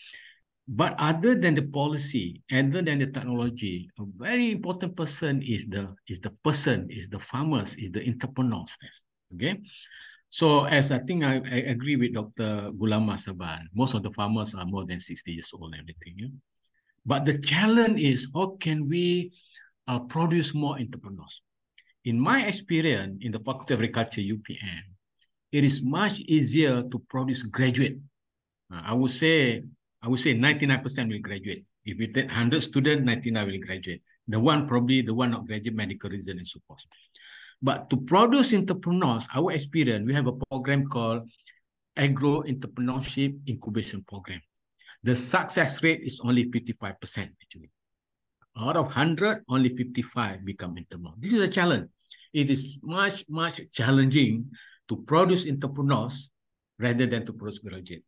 But other than the policy, other than the technology, a very important person is the farmers, is the entrepreneurs. Okay. So as I think I agree with Dr. Gulam Masaban, most of the farmers are more than 60 years old and everything. But the challenge is how can we produce more entrepreneurs? In my experience in the Faculty of Agriculture, UPM, it is much easier to produce graduate. I would say 99% will graduate. If we take 100 students, 99 will graduate. The one not graduate, medical reason and so forth. But to produce entrepreneurs, our experience, we have a program called Agro Entrepreneurship Incubation Program. The success rate is only 55% actually. Out of 100, only 55 become entrepreneurs. This is a challenge. It is much, much challenging to produce entrepreneurs rather than to produce graduates.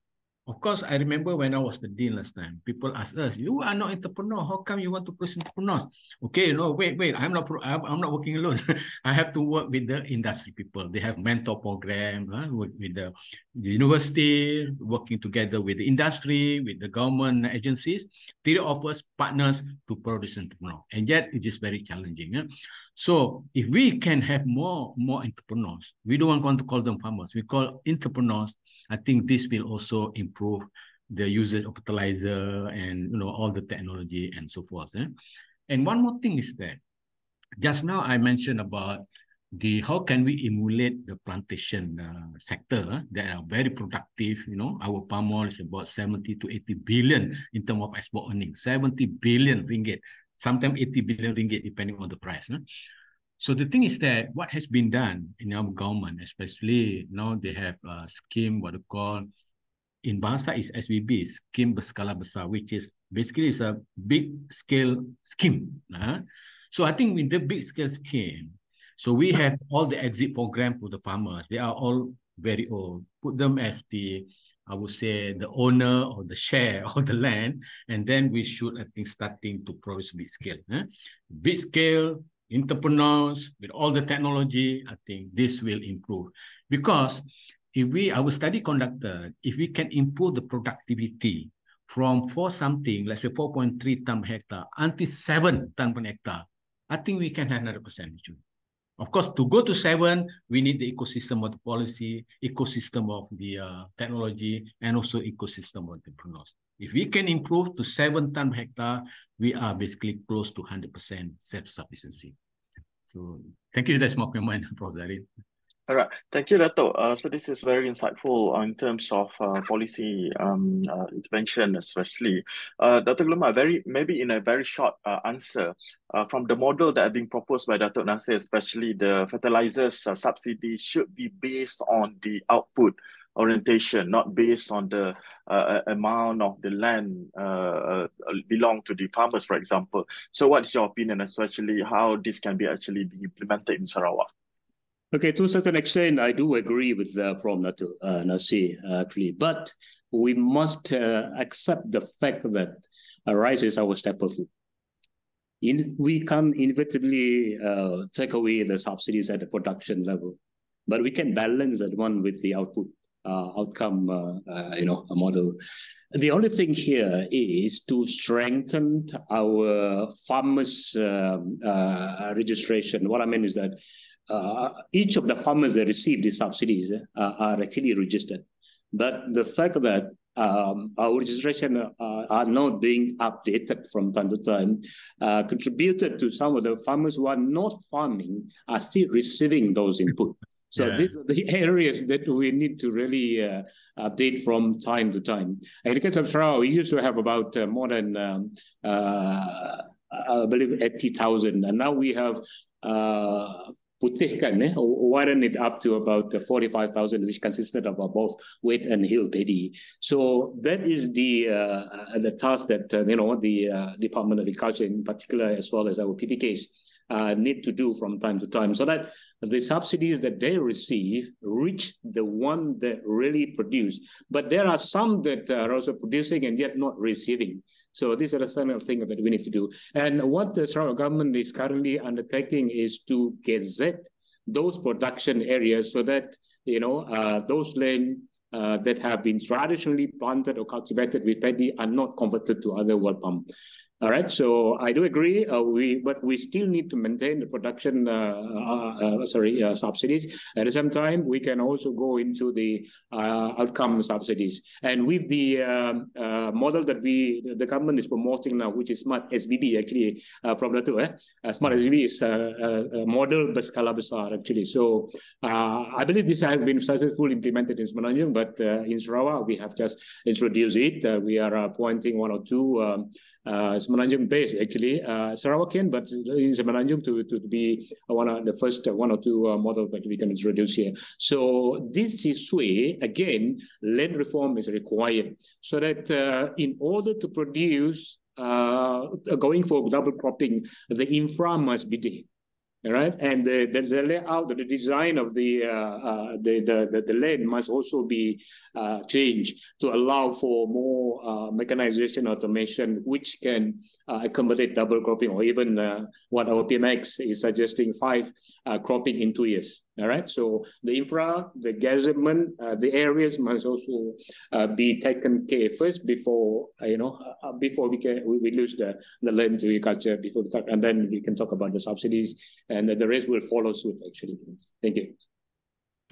Of course, I remember when I was the dean last time, people asked us, "You are not entrepreneur. How come you want to produce entrepreneurs?" Okay, wait. I'm not working alone. I have to work with the industry people. They have mentor program with the university, working together with the industry, with the government agencies. They offer us partners to produce entrepreneurs, and yet it is very challenging. So if we can have more entrepreneurs, we don't want to call them farmers. We call entrepreneurs. I think this will also improve the usage of fertilizer and all the technology and so forth. And one more thing is that just now I mentioned about how can we emulate the plantation sector that are very productive. Our palm oil is about 70 to 80 billion in terms of export earnings, 70 billion ringgit, sometimes 80 billion ringgit depending on the price. So the thing is that what has been done in our government, especially now they have a scheme, what they call, in Bahasa is SBB, Scheme Berskala Besar, which is basically is a big scale scheme. So I think with the big scale scheme, so we have all the exit program for the farmers. They are all very old. Put them as the I would say, the owner or the share of the land, and then we should, I think, starting to produce big scale. Big scale, entrepreneurs, with all the technology, I think this will improve. Because if our study conducted, if we can improve the productivity from let's say 4.3 ton per hectare until 7 ton per hectare, I think we can have 100%. Of course, to go to 7, we need the ecosystem of the policy, ecosystem of the technology, and also ecosystem of entrepreneurs. If we can improve to 7 ton per hectare, we are basically close to 100% self-sufficiency. So thank you. That's my comment, Prof. Zarin. All right, thank you, Dato. So this is very insightful in terms of policy intervention, especially. Dr. Gluma, maybe in a very short answer, from the model that are being proposed by Dato Nasir, especially the fertilizers subsidy should be based on the output orientation, not based on the amount of the land belong to the farmers, for example. So what is your opinion, especially how this can be actually be implemented in Sarawak? Okay, to a certain extent, I do agree with Prof. Nasir, actually, but we must accept the fact that rice is our staple food. We can't inevitably take away the subsidies at the production level, but we can balance that one with the outcome model. The only thing here is to strengthen our farmers' registration. What I mean is that each of the farmers that receive these subsidies are actually registered. But the fact that our registration are not being updated from time to time contributed to some of the farmers who are not farming are still receiving those input. So these are the areas that we need to really update from time to time. In the case of Sarawak, we used to have about more than, I believe, 80,000. And now we have widened it up to about 45,000, which consisted of both wet and hill paddy. So that is the task that the Department of Agriculture in particular, as well as our PTKs, need to do from time to time, so that the subsidies that they receive reach the one that really produce. But there are some that are also producing and yet not receiving. So these are the kind of things that we need to do. And what the Sarawak government is currently undertaking is to gazette those production areas so that those land that have been traditionally planted or cultivated with paddy are not converted to other wild palm. All right, so I do agree, but we still need to maintain the production subsidies. At the same time, we can also go into the outcome subsidies. And with the model that the government is promoting now, which is Smart SBB, actually, from Dato', Smart SBB is a model berskala besar, actually. So I believe this has been successfully implemented in Semenanjung, but in Sarawak, we have just introduced it. We are appointing 1 or 2 Semenanjung based, actually, Sarawakian, but in Semenanjung to be one of the first 1 or 2 models that we can introduce here. So this is way, again, land reform is required so that in order to produce, going for double cropping, the infra must be there. All right, and the layout, the design of the land must also be changed to allow for more mechanization, automation, which can accommodate double cropping, or even what our PMX is suggesting, 5 cropping in 2 years. All right, so the infra, the gazement, the areas must also be taken care first before before we lose the land to agriculture, and then we can talk about the subsidies, and the rest will follow suit. Actually, thank you.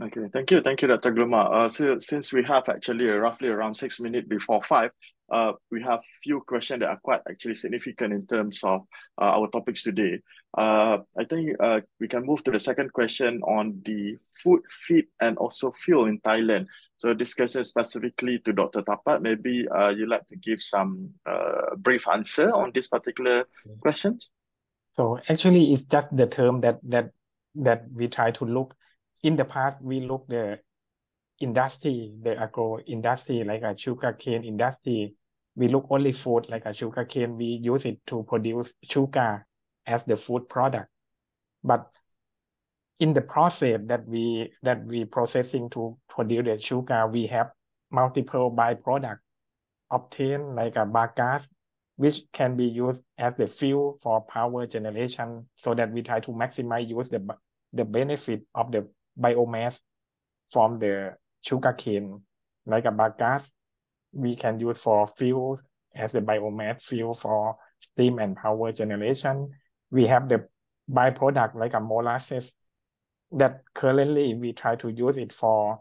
Okay, thank you, Dr. Gluma. So since we have actually roughly around 6 minutes before 5, we have few questions that are quite actually significant in terms of our topics today. I think we can move to the second question on the food, feed, and also fuel in Thailand. So this question specifically to Dr. Tapat. Maybe you'd like to give some brief answer on this particular questions. So actually, it's just the term that we try to look. In the past, we look the industry, the agro industry, like a sugarcane industry. We look only food, like a sugarcane. We use it to produce sugar as the food product. But in the process that we processing to produce the sugar, we have multiple byproducts obtained like a bagasse, which can be used as the fuel for power generation, so that we try to maximize use the benefit of the biomass from the sugarcane, like a bagasse we can use for fuel as a biomass fuel for steam and power generation. We have the byproduct like a molasses that currently we try to use it for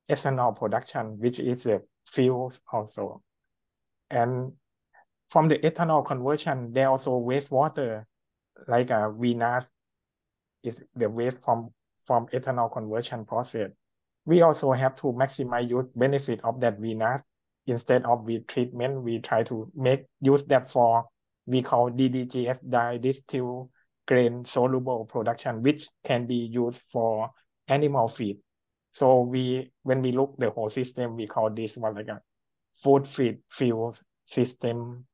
ethanol production, which is the fuel also. And from the ethanol conversion, there also wastewater, like a vinasse is the waste from ethanol conversion process. We also have to maximize use benefit of that vinasse. Instead of treatment, we try to use that for, we call DDGS, distilled grain soluble production, which can be used for animal feed. So when we look the whole system, we call this one like a food feed fuel system.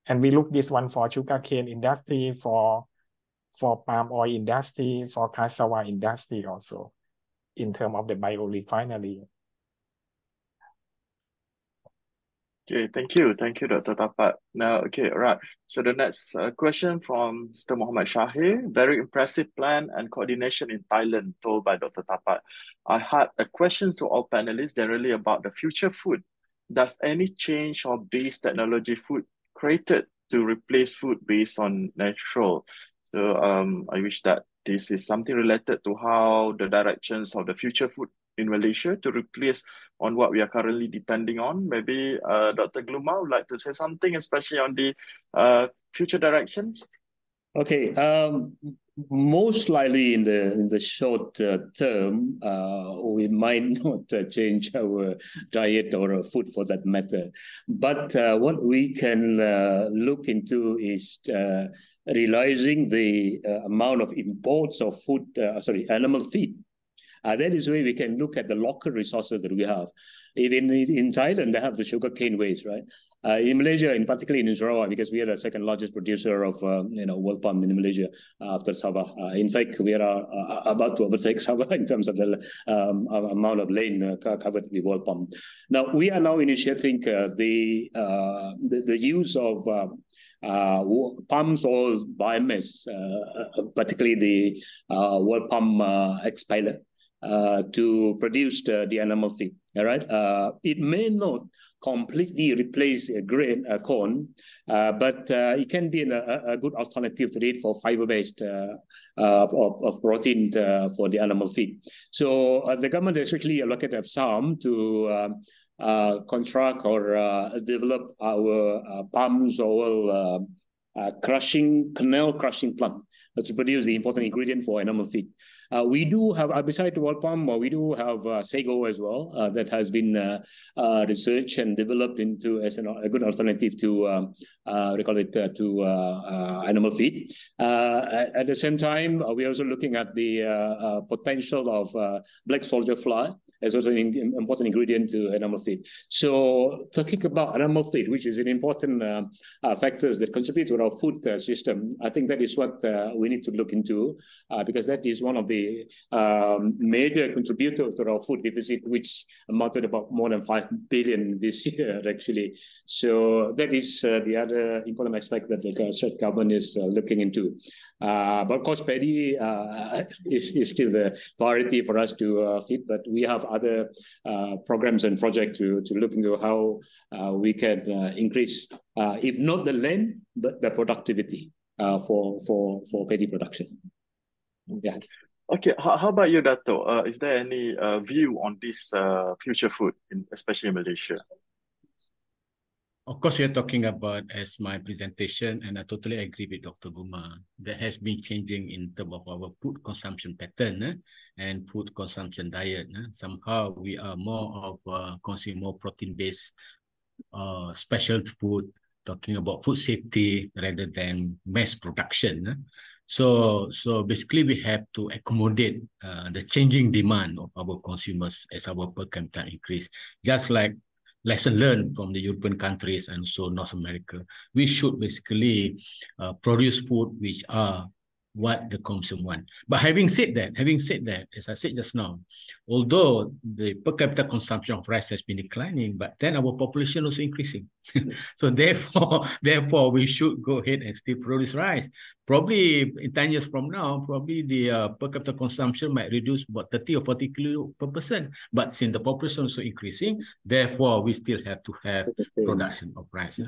And we look this one for sugarcane industry, for palm oil industry, for cassava industry also, in terms of the biorefinery. Okay, thank you, Dr. Tapat. Now, okay, right. So the next question from Mr. Muhammad Shahir. Very impressive plan and coordination in Thailand, told by Dr. Tapat. I had a question to all panelists generally about the future food. Does any change of this technology food created to replace food based on natural? So I wish that this is something related to how the directions of the future food in Malaysia to replace on what we are currently depending on. Maybe Dr. Gluma would like to say something, especially on the future directions. Okay, most likely in the short term, we might not change our diet or food for that matter. But what we can look into is realizing the amount of imports of food, animal feed. That is where we can look at the local resources that we have. Even in Thailand, they have the sugarcane waste, right? In Malaysia, in particular in Sarawak, because we are the second largest producer of world palm in Malaysia after Sabah. In fact, we are about to overtake Sabah in terms of the amount of land covered with world palm. Now we are now initiating the use of palm oil biomass, particularly the world palm expiler, to produce the animal feed. All right, it may not completely replace corn, but it can be a good alternative to it for fiber-based of protein for the animal feed. So the government has actually allocated some to construct or develop our palm oil canal crushing plant to produce the important ingredient for animal feed. We do have, besides the world palm, we do have sago as well that has been researched and developed into as a good alternative to animal feed. At the same time, we're also looking at the potential of black soldier fly as also an important ingredient to animal feed. So talking about animal feed, which is an important factors that contribute to our food system, I think that is what we need to look into because that is one of the major contributors to our food deficit, which amounted about more than 5 billion this year, actually. So that is the other important aspect that the state government is looking into. But of course, paddy is still the priority for us to feed, but we have other programs and projects to look into how we can increase, if not the land, but the productivity for paddy production. Yeah. Okay, how about you, Dato? Is there any view on this future food, especially in Malaysia? Of course, you're talking about as my presentation, and I totally agree with Dr. Guma. That has been changing in terms of our food consumption pattern and food consumption diet. Somehow we are more of consuming more protein-based special food, talking about food safety rather than mass production. So basically we have to accommodate the changing demand of our consumers as our per capita increase. Just like lesson learned from the European countries and so North America, we should basically produce food which are what the consumer want. But having said that, as I said just now, although the per capita consumption of rice has been declining, but then our population also increasing. So therefore, we should go ahead and still produce rice. Probably in 10 years from now, probably the per capita consumption might reduce about 30 or 40 kilo per person. But since the population also increasing, therefore we still have to have production of rice.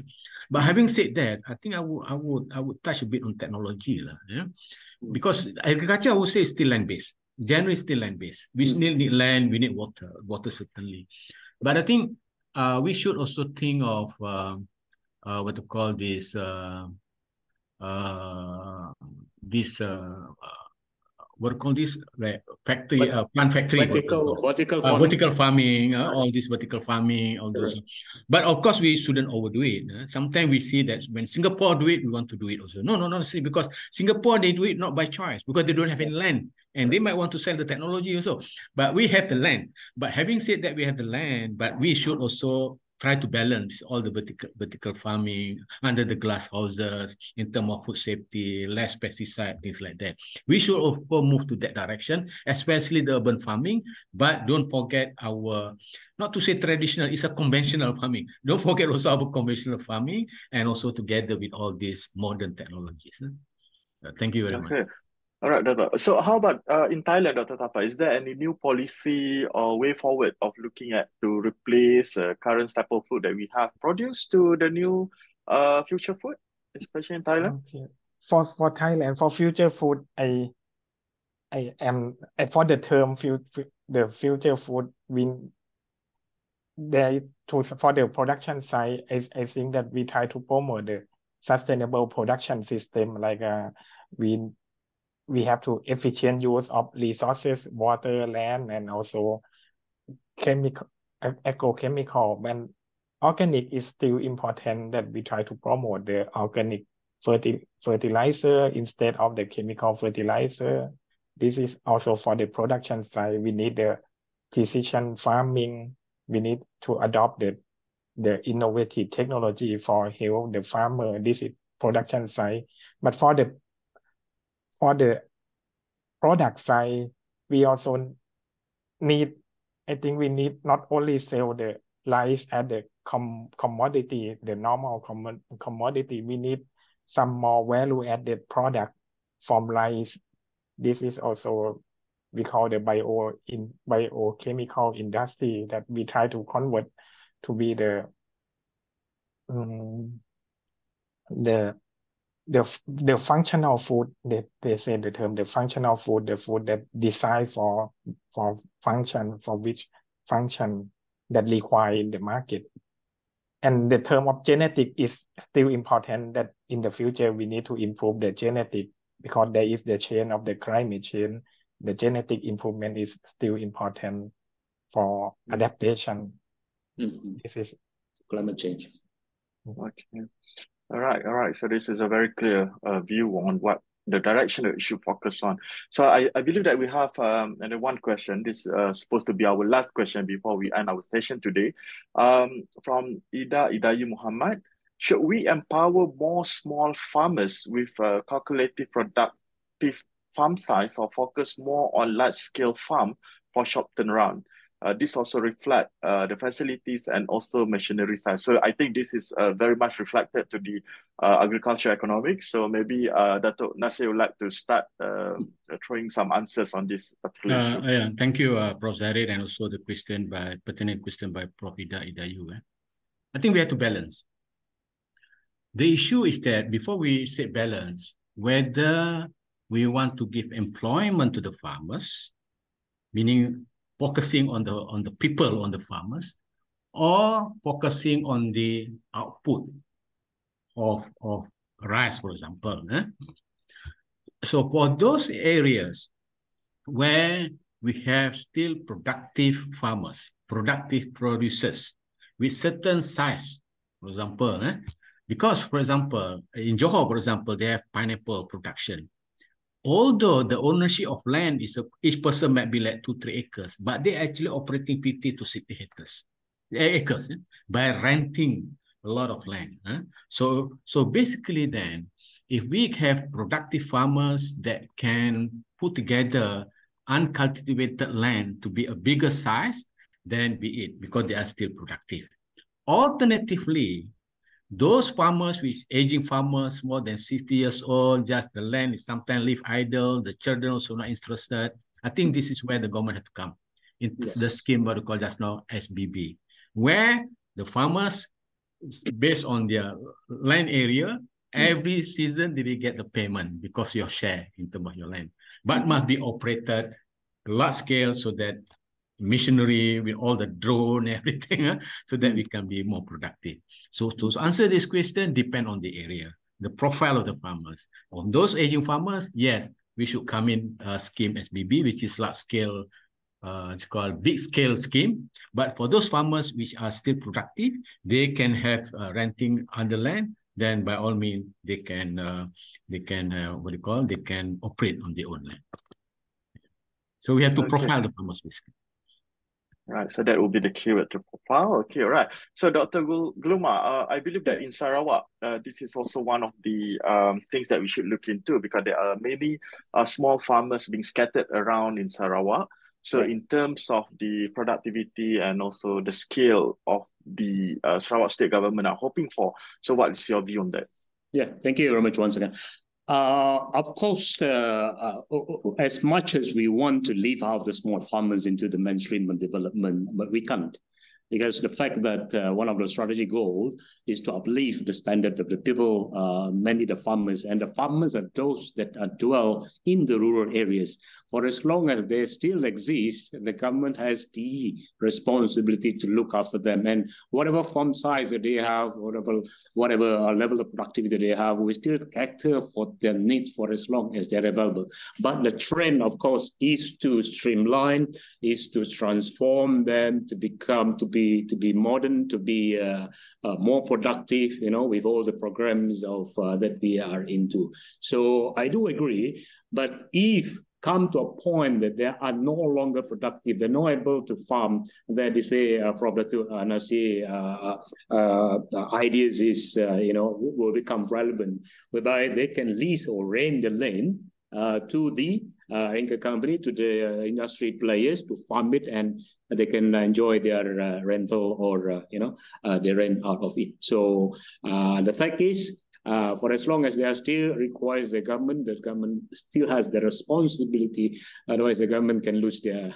But having said that, I think I would touch a bit on technology, yeah? Because agriculture, I would say, is still land-based. Generally, still land-based. We still need land, we need water certainly. But I think we should also think of what to call this what do you call this, like factory, plant factory, vertical farming, all this vertical farming, all those. But of course, we shouldn't overdo it. Sometimes we see that when Singapore do it, we want to do it also. No, see, because Singapore, they do it not by choice, because they don't have any land, and they might want to sell the technology also. But we have the land. But having said that, we have the land, but we should also try to balance all the vertical farming under the glass houses in terms of food safety, less pesticide, things like that. We should also move to that direction, especially the urban farming. But don't forget our, not to say traditional, it's a conventional farming. Don't forget also our conventional farming, and also together with all these modern technologies. Thank you very much. All right, Dr. So how about in Thailand, Dr. Thapa, is there any new policy or way forward of looking at to replace current staple food that we have produced to the new future food, especially in Thailand? Okay. For Thailand, for future food, I am for the term the future food there is for the production side. I think that we try to promote the sustainable production system, like we have to efficient use of resources, water, land, and also agrochemical. And organic is still important, that we try to promote the organic fertilizer instead of the chemical fertilizer. This is also for the production side. We need the precision farming. We need to adopt the innovative technology for help the farmer. This is production side. But for the product side, we also need, I think we need not only sell the rice as the commodity, the normal commodity, we need some more value-added product from rice. This is also, we call the biochemical industry, that we try to convert to be the functional food. They say the term, the functional food, the food that designed for function, for which function that require in the market. And the term of genetic is still important, that in the future we need to improve the genetic, because there is the change of the climate change. The genetic improvement is still important for adaptation. This is climate change. Okay. All right. So this is a very clear view on what the direction that we should focus on. So I believe that we have and one question. This is supposed to be our last question before we end our session today. From Idayu Muhammad. Should we empower more small farmers with calculated productive farm size, or focus more on large-scale farm for short turnaround? This also reflect the facilities and also machinery size. So I think this is very much reflected to the agriculture economics. So maybe Dato' Nasir would like to start throwing some answers on this particular issue. Yeah, thank you, Prof. Zarid, and also the pertinent question by Prof. Idayu. I think we have to balance. The issue is that before we say balance, whether we want to give employment to the farmers, meaning focusing on the people, on the farmers, or focusing on the output of rice, for example. So for those areas where we have still productive farmers, productive producers with certain size, for example, because, for example, in Johor, for example, they have pineapple production. Although the ownership of land is each person might be like 2-3 acres, but they're actually operating 50 to 60 acres by renting a lot of land. So basically then, if we have productive farmers that can put together uncultivated land to be a bigger size, then be it, because they are still productive. Alternatively, those farmers, with aging farmers, more than 60 years old, just the land is sometimes left idle, the children also not interested. I think this is where the government has to come. It's the scheme what we call just now SBB, where the farmers, based on their land area, every season they will get the payment because your share in terms of your land, but must be operated large scale so that machinery with all the drone and everything, so that we can be more productive. So to answer this question, depend on the area, the profile of the farmers. On those aging farmers, yes, we should come in scheme SBB, which is large scale, it's called big scale scheme. But for those farmers which are still productive, they can have renting on the land. Then by all means, they can they can operate on their own land. So we have to profile the farmers basically. Right, so that will be the keyword to profile. Okay, all right. So Dr. Gluma, I believe that in Sarawak, this is also one of the things that we should look into, because there are many small farmers being scattered around in Sarawak. So in terms of the productivity and also the scale of the Sarawak state government are hoping for, so what is your view on that? Yeah, thank you very much once again. Of course, as much as we want to leave out the small farmers into the mainstream of development, but we can't. Because the fact that one of the strategic goals is to uplift the standard of the people, mainly the farmers, and the farmers are those that dwell in the rural areas. For as long as they still exist, the government has the responsibility to look after them. And whatever farm size that they have, whatever level of productivity they have, we still cater for their needs for as long as they're available. But the trend, of course, is to streamline, is to transform them to be modern, to be more productive, with all the programs of that we are into. So I do agree, but if come to a point that they are no longer productive, they're not able to farm, that is where probably ideas is, will become relevant, whereby they can lease or rent the land to the anchor company, to the industry players to farm it, and they can enjoy their rental or, they rent out of it. So the fact is, for as long as they are still requires the government still has the responsibility. Otherwise, the government can lose their,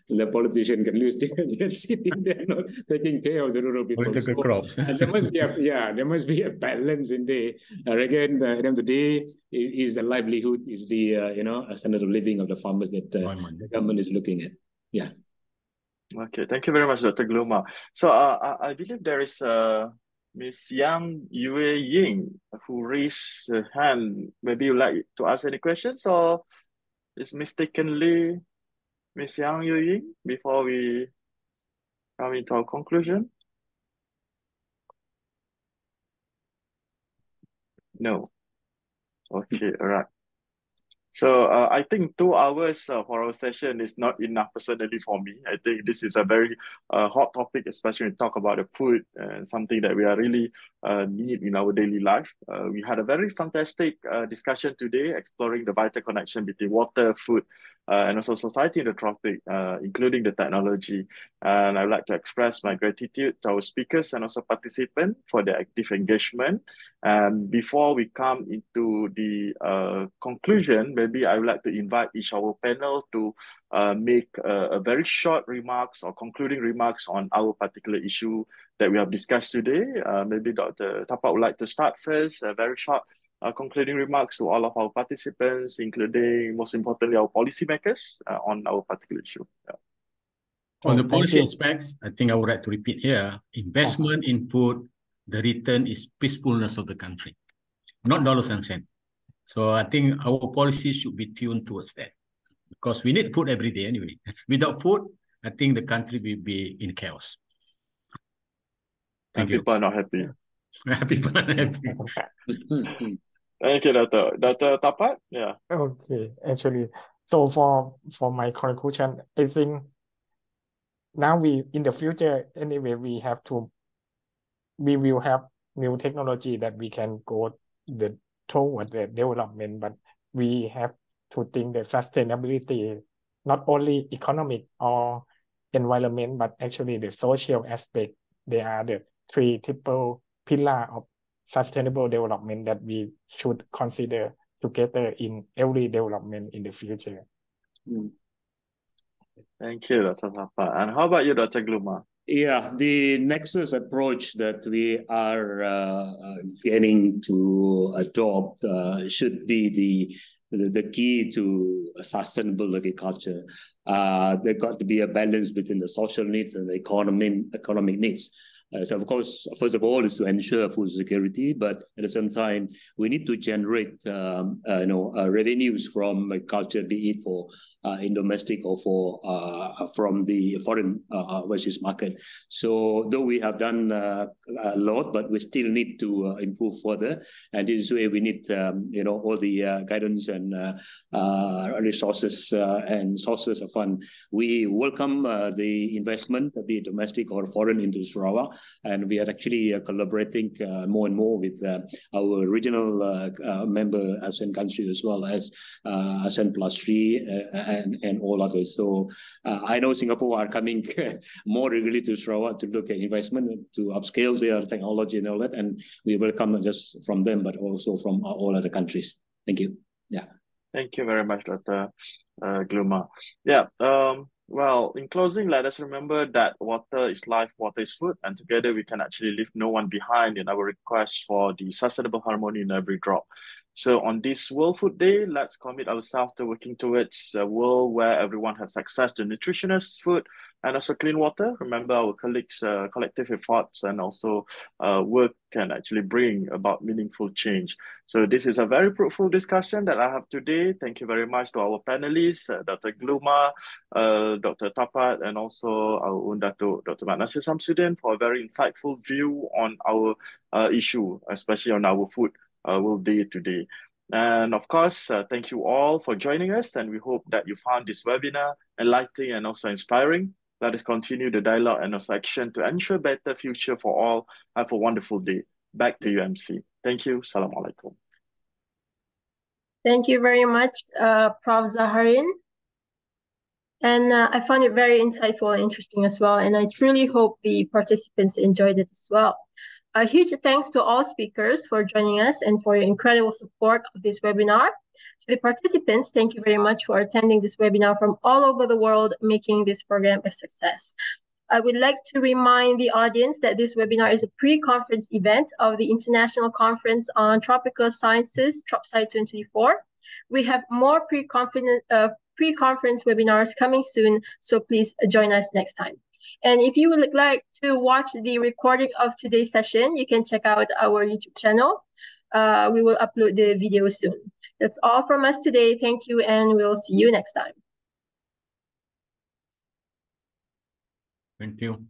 the politician can lose their seat if they're not taking care of the rural people. Political crops. There must be a balance in there. Again, at the end of the day, is the livelihood, is the a standard of living of the farmers that the government is looking at. Yeah. Okay, thank you very much, Dr. Gluma. So I believe there is Miss Yang Yue Ying who raised her hand. Maybe you'd like to ask any questions, or is mistakenly Miss Yang Yue Ying before we come into our conclusion? No. Okay, all right. So I think 2 hours for our session is not enough personally for me. I think this is a very hot topic, especially when we talk about the food, something that we are really need in our daily life. We had a very fantastic discussion today, exploring the vital connection between water, food, and also society in the tropics, including the technology. And I would like to express my gratitude to our speakers and also participants for their active engagement. And before we come into the conclusion, maybe I would like to invite each of our panel to make a very short remarks or concluding remarks on our particular issue that we have discussed today. Maybe Dr. Tapak would like to start first, a very short concluding remarks to all of our participants, including, most importantly, our policymakers on our particular issue. Yeah. On the policy aspects, I think I would like to repeat here, investment in food, the return is peacefulness of the country, not dollars and cents. So I think our policy should be tuned towards that, because we need food every day anyway. Without food, I think the country will be in chaos. Thank you. People are not happy. People are not happy. Thank you, Doctor. Dr. Tapat? Yeah. Okay, actually, so for my conclusion, I think now in the future, anyway, we will have new technology that we can go toward the development, but we have to think the sustainability, not only economic or environment, but actually the social aspect. They are the three triple pillar of sustainable development that we should consider together in every development in the future. Thank you, Dr. Tapa. And how about you, Dr. Gluma? Yeah, the nexus approach that we are getting to adopt should be the key to sustainable agriculture. There got to be a balance between the social needs and the economic needs. So of course, first of all, is to ensure food security, but at the same time, we need to generate, revenues from agriculture, be it for in domestic or for from the foreign overseas market. So though we have done a lot, but we still need to improve further. And this way, we need all the guidance and resources and sources of fund. We welcome the investment, be it domestic or foreign, into Sarawak. And we are actually collaborating more and more with our regional member ASEAN countries, as well as ASEAN +3 and all others. So I know Singapore are coming more regularly to Sarawak to look at investment, to upscale their technology and all that. And we welcome not just from them, but also from all other countries. Thank you. Yeah. Thank you very much, Dr. Gluma. Yeah. Well, in closing, let us remember that water is life, water is food, and together we can actually leave no one behind in our request for the sustainable harmony in every drop. So on this World Food Day, let's commit ourselves to working towards a world where everyone has access to nutritious food and also clean water. Remember, our colleagues' collective efforts and also work can actually bring about meaningful change. So this is a very fruitful discussion that I have today. Thank you very much to our panelists, Dr. Gluma, Dr. Tapat, and also our own Dr. Mahathir Samsudin, for a very insightful view on our issue, especially on our food World Day today. And of course, thank you all for joining us, and we hope that you found this webinar enlightening and also inspiring. Let us continue the dialogue and also action to ensure a better future for all. Have a wonderful day. Back to you, MC. Thank you. Assalamualaikum. Thank you very much, Prof. Zaharin. And I found it very insightful and interesting as well. And I truly hope the participants enjoyed it as well. A huge thanks to all speakers for joining us and for your incredible support of this webinar. To the participants, thank you very much for attending this webinar from all over the world, making this program a success. I would like to remind the audience that this webinar is a pre-conference event of the International Conference on Tropical Sciences, TropSc2024. We have more pre-conference webinars coming soon, so please join us next time. And if you would like to watch the recording of today's session, you can check out our YouTube channel. We will upload the video soon. That's all from us today. Thank you, and we'll see you next time. Thank you.